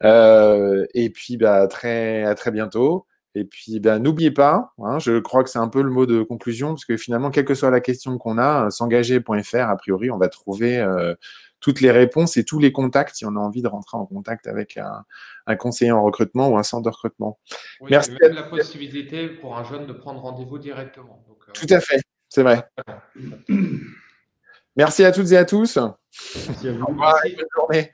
Et puis, bah, à très bientôt. Et puis, bah, n'oubliez pas, hein, je crois que c'est un peu le mot de conclusion, parce que finalement, quelle que soit la question qu'on a, s'engager.fr, a priori, on va trouver toutes les réponses et tous les contacts si on a envie de rentrer en contact avec un conseiller en recrutement ou un centre de recrutement. Oui, Merci. et même la possibilité pour un jeune de prendre rendez-vous directement. Donc, tout à fait, c'est vrai. Merci à toutes et à tous. Merci à vous. Au revoir et bonne journée.